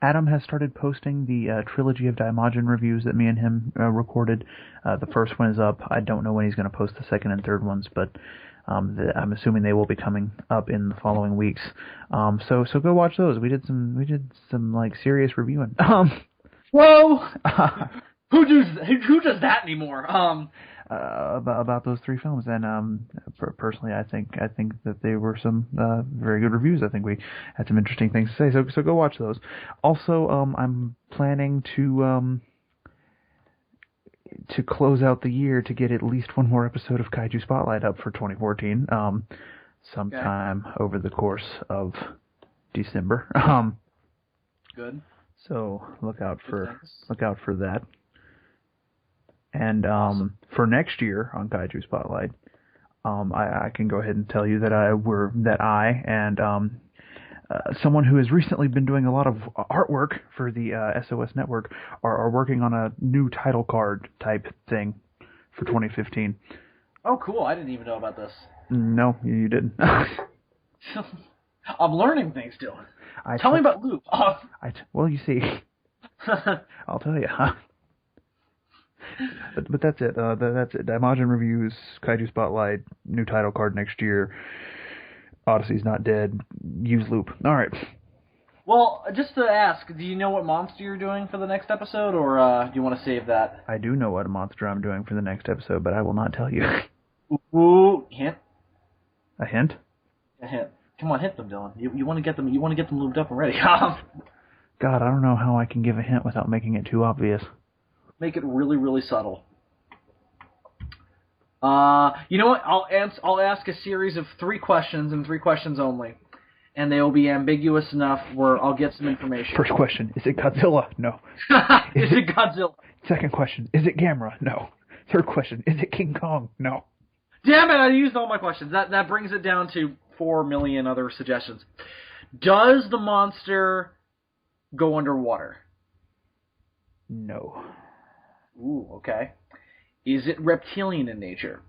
Adam has started posting the trilogy of Daimajin reviews that me and him recorded. The first one is up. I don't know when he's going to post the second and third ones, but I'm assuming they will be coming up in the following weeks. So go watch those. We did some like serious reviewing. Whoa! Who does that anymore? About those three films, and personally, I think that they were some very good reviews. I think we had some interesting things to say. So go watch those. Also, I'm planning to close out the year to get at least one more episode of Kaiju Spotlight up for 2014. Sometime over the course of December. Good. So look out for that. And for next year on Kaiju Spotlight, I can go ahead and tell you that I and someone who has recently been doing a lot of artwork for the SOS Network are working on a new title card type thing for 2015. Oh, cool! I didn't even know about this. No, you didn't. I'm learning things still. Tell me about Loop. Well, you see, I'll tell you. But that's it. That's it. Daimajin reviews, Kaiju Spotlight, new title card next year. Odyssey's not dead. Use Loop. All right. Well, just to ask, do you know what monster you're doing for the next episode, or do you want to save that? I do know what monster I'm doing for the next episode, but I will not tell you. Ooh, hint. A hint? A hint. Come on, hit them, Dylan. You want to get them. You want to get them lubed up and ready. God, I don't know how I can give a hint without making it too obvious. Make it really, really subtle. You know what? I'll ask a series of 3 questions and 3 questions only, and they will be ambiguous enough where I'll get some information. First question: is it Godzilla? No. Is it Godzilla? Second question: is it Gamera? No. Third question: is it King Kong? No. Damn it! I used all my questions. That brings it down to 4 million other suggestions. Does the monster go underwater? No. Ooh, okay. Is it reptilian in nature?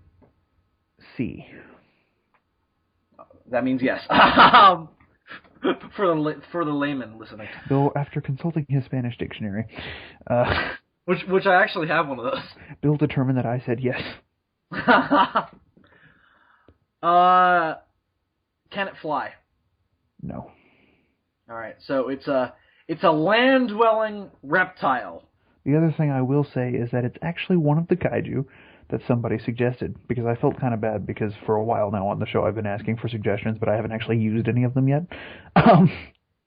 C. That means yes. for the layman listening. Bill, after consulting his Spanish dictionary, which I actually have one of those. Bill determined that I said yes. Can it fly? No. All right, so it's a land-dwelling reptile. The other thing I will say is that it's actually one of the kaiju that somebody suggested, because I felt kind of bad because for a while now on the show I've been asking for suggestions, but I haven't actually used any of them yet.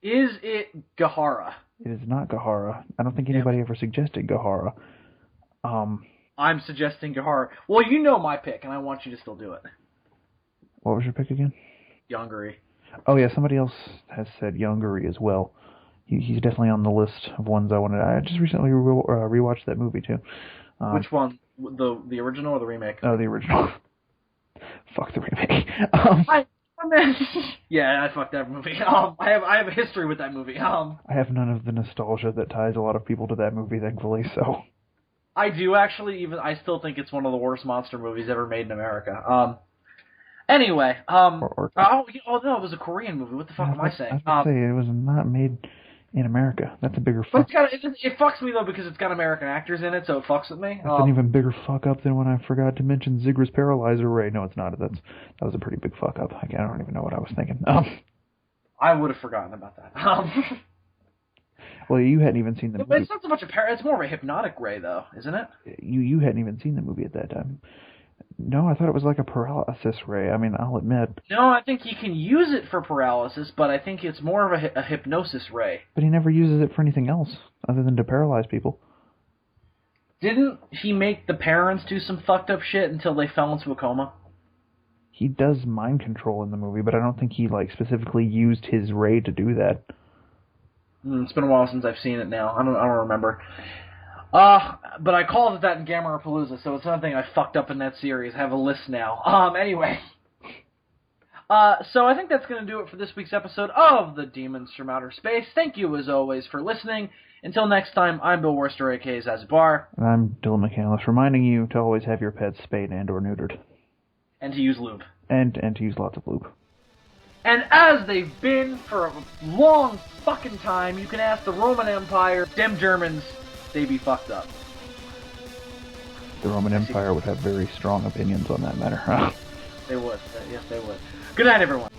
Is it Gahara? It is not Gahara. I don't think anybody ever suggested Gahara. I'm suggesting Gahara. Well, you know my pick, and I want you to still do it. What was your pick again? Yongari. Oh yeah, somebody else has said Yongari as well. He's definitely on the list of ones I wanted. I just recently rewatched that movie too. Which one? The original or the remake? Oh, the original. Fuck the remake. Yeah, I fucked that movie. I have a history with that movie. I have none of the nostalgia that ties a lot of people to that movie, thankfully. So. I do actually. I still think it's one of the worst monster movies ever made in America. Anyway, no, it was a Korean movie. What the fuck am I saying? I was going to say, it was not made in America. That's a bigger fuck. But it fucks me, though, because it's got American actors in it, so it fucks with me. That's an even bigger fuck up than when I forgot to mention Zigra's Paralyzer Ray. No, it's not. That was a pretty big fuck up. I don't even know what I was thinking. I would have forgotten about that. Well, you hadn't even seen the movie. But it's not so much it's more of a hypnotic ray, though, isn't it? You hadn't even seen the movie at that time. No, I thought it was like a paralysis ray. I mean, I'll admit. No, I think you can use it for paralysis, but I think it's more of a hypnosis ray. But he never uses it for anything else other than to paralyze people. Didn't he make the parents do some fucked up shit until they fell into a coma? He does mind control in the movie, but I don't think he specifically used his ray to do that. It's been a while since I've seen it now. I don't remember. But I called it that in Gamerapalooza, so it's another thing I fucked up in that series. I have a list now. Anyway. So I think that's going to do it for this week's episode of The Demons from Outer Space. Thank you, as always, for listening. Until next time, I'm Bill Worcester, a.k.a. Zazubaar. And I'm Dylan McCandless, reminding you to always have your pets spayed and or neutered. And to use lube. And to use lots of lube. And as they've been for a long fucking time, you can ask the Roman Empire, them Germans, they be fucked up. The Roman Empire would have very strong opinions on that matter, huh? They would. Yes, they would. Good night, everyone.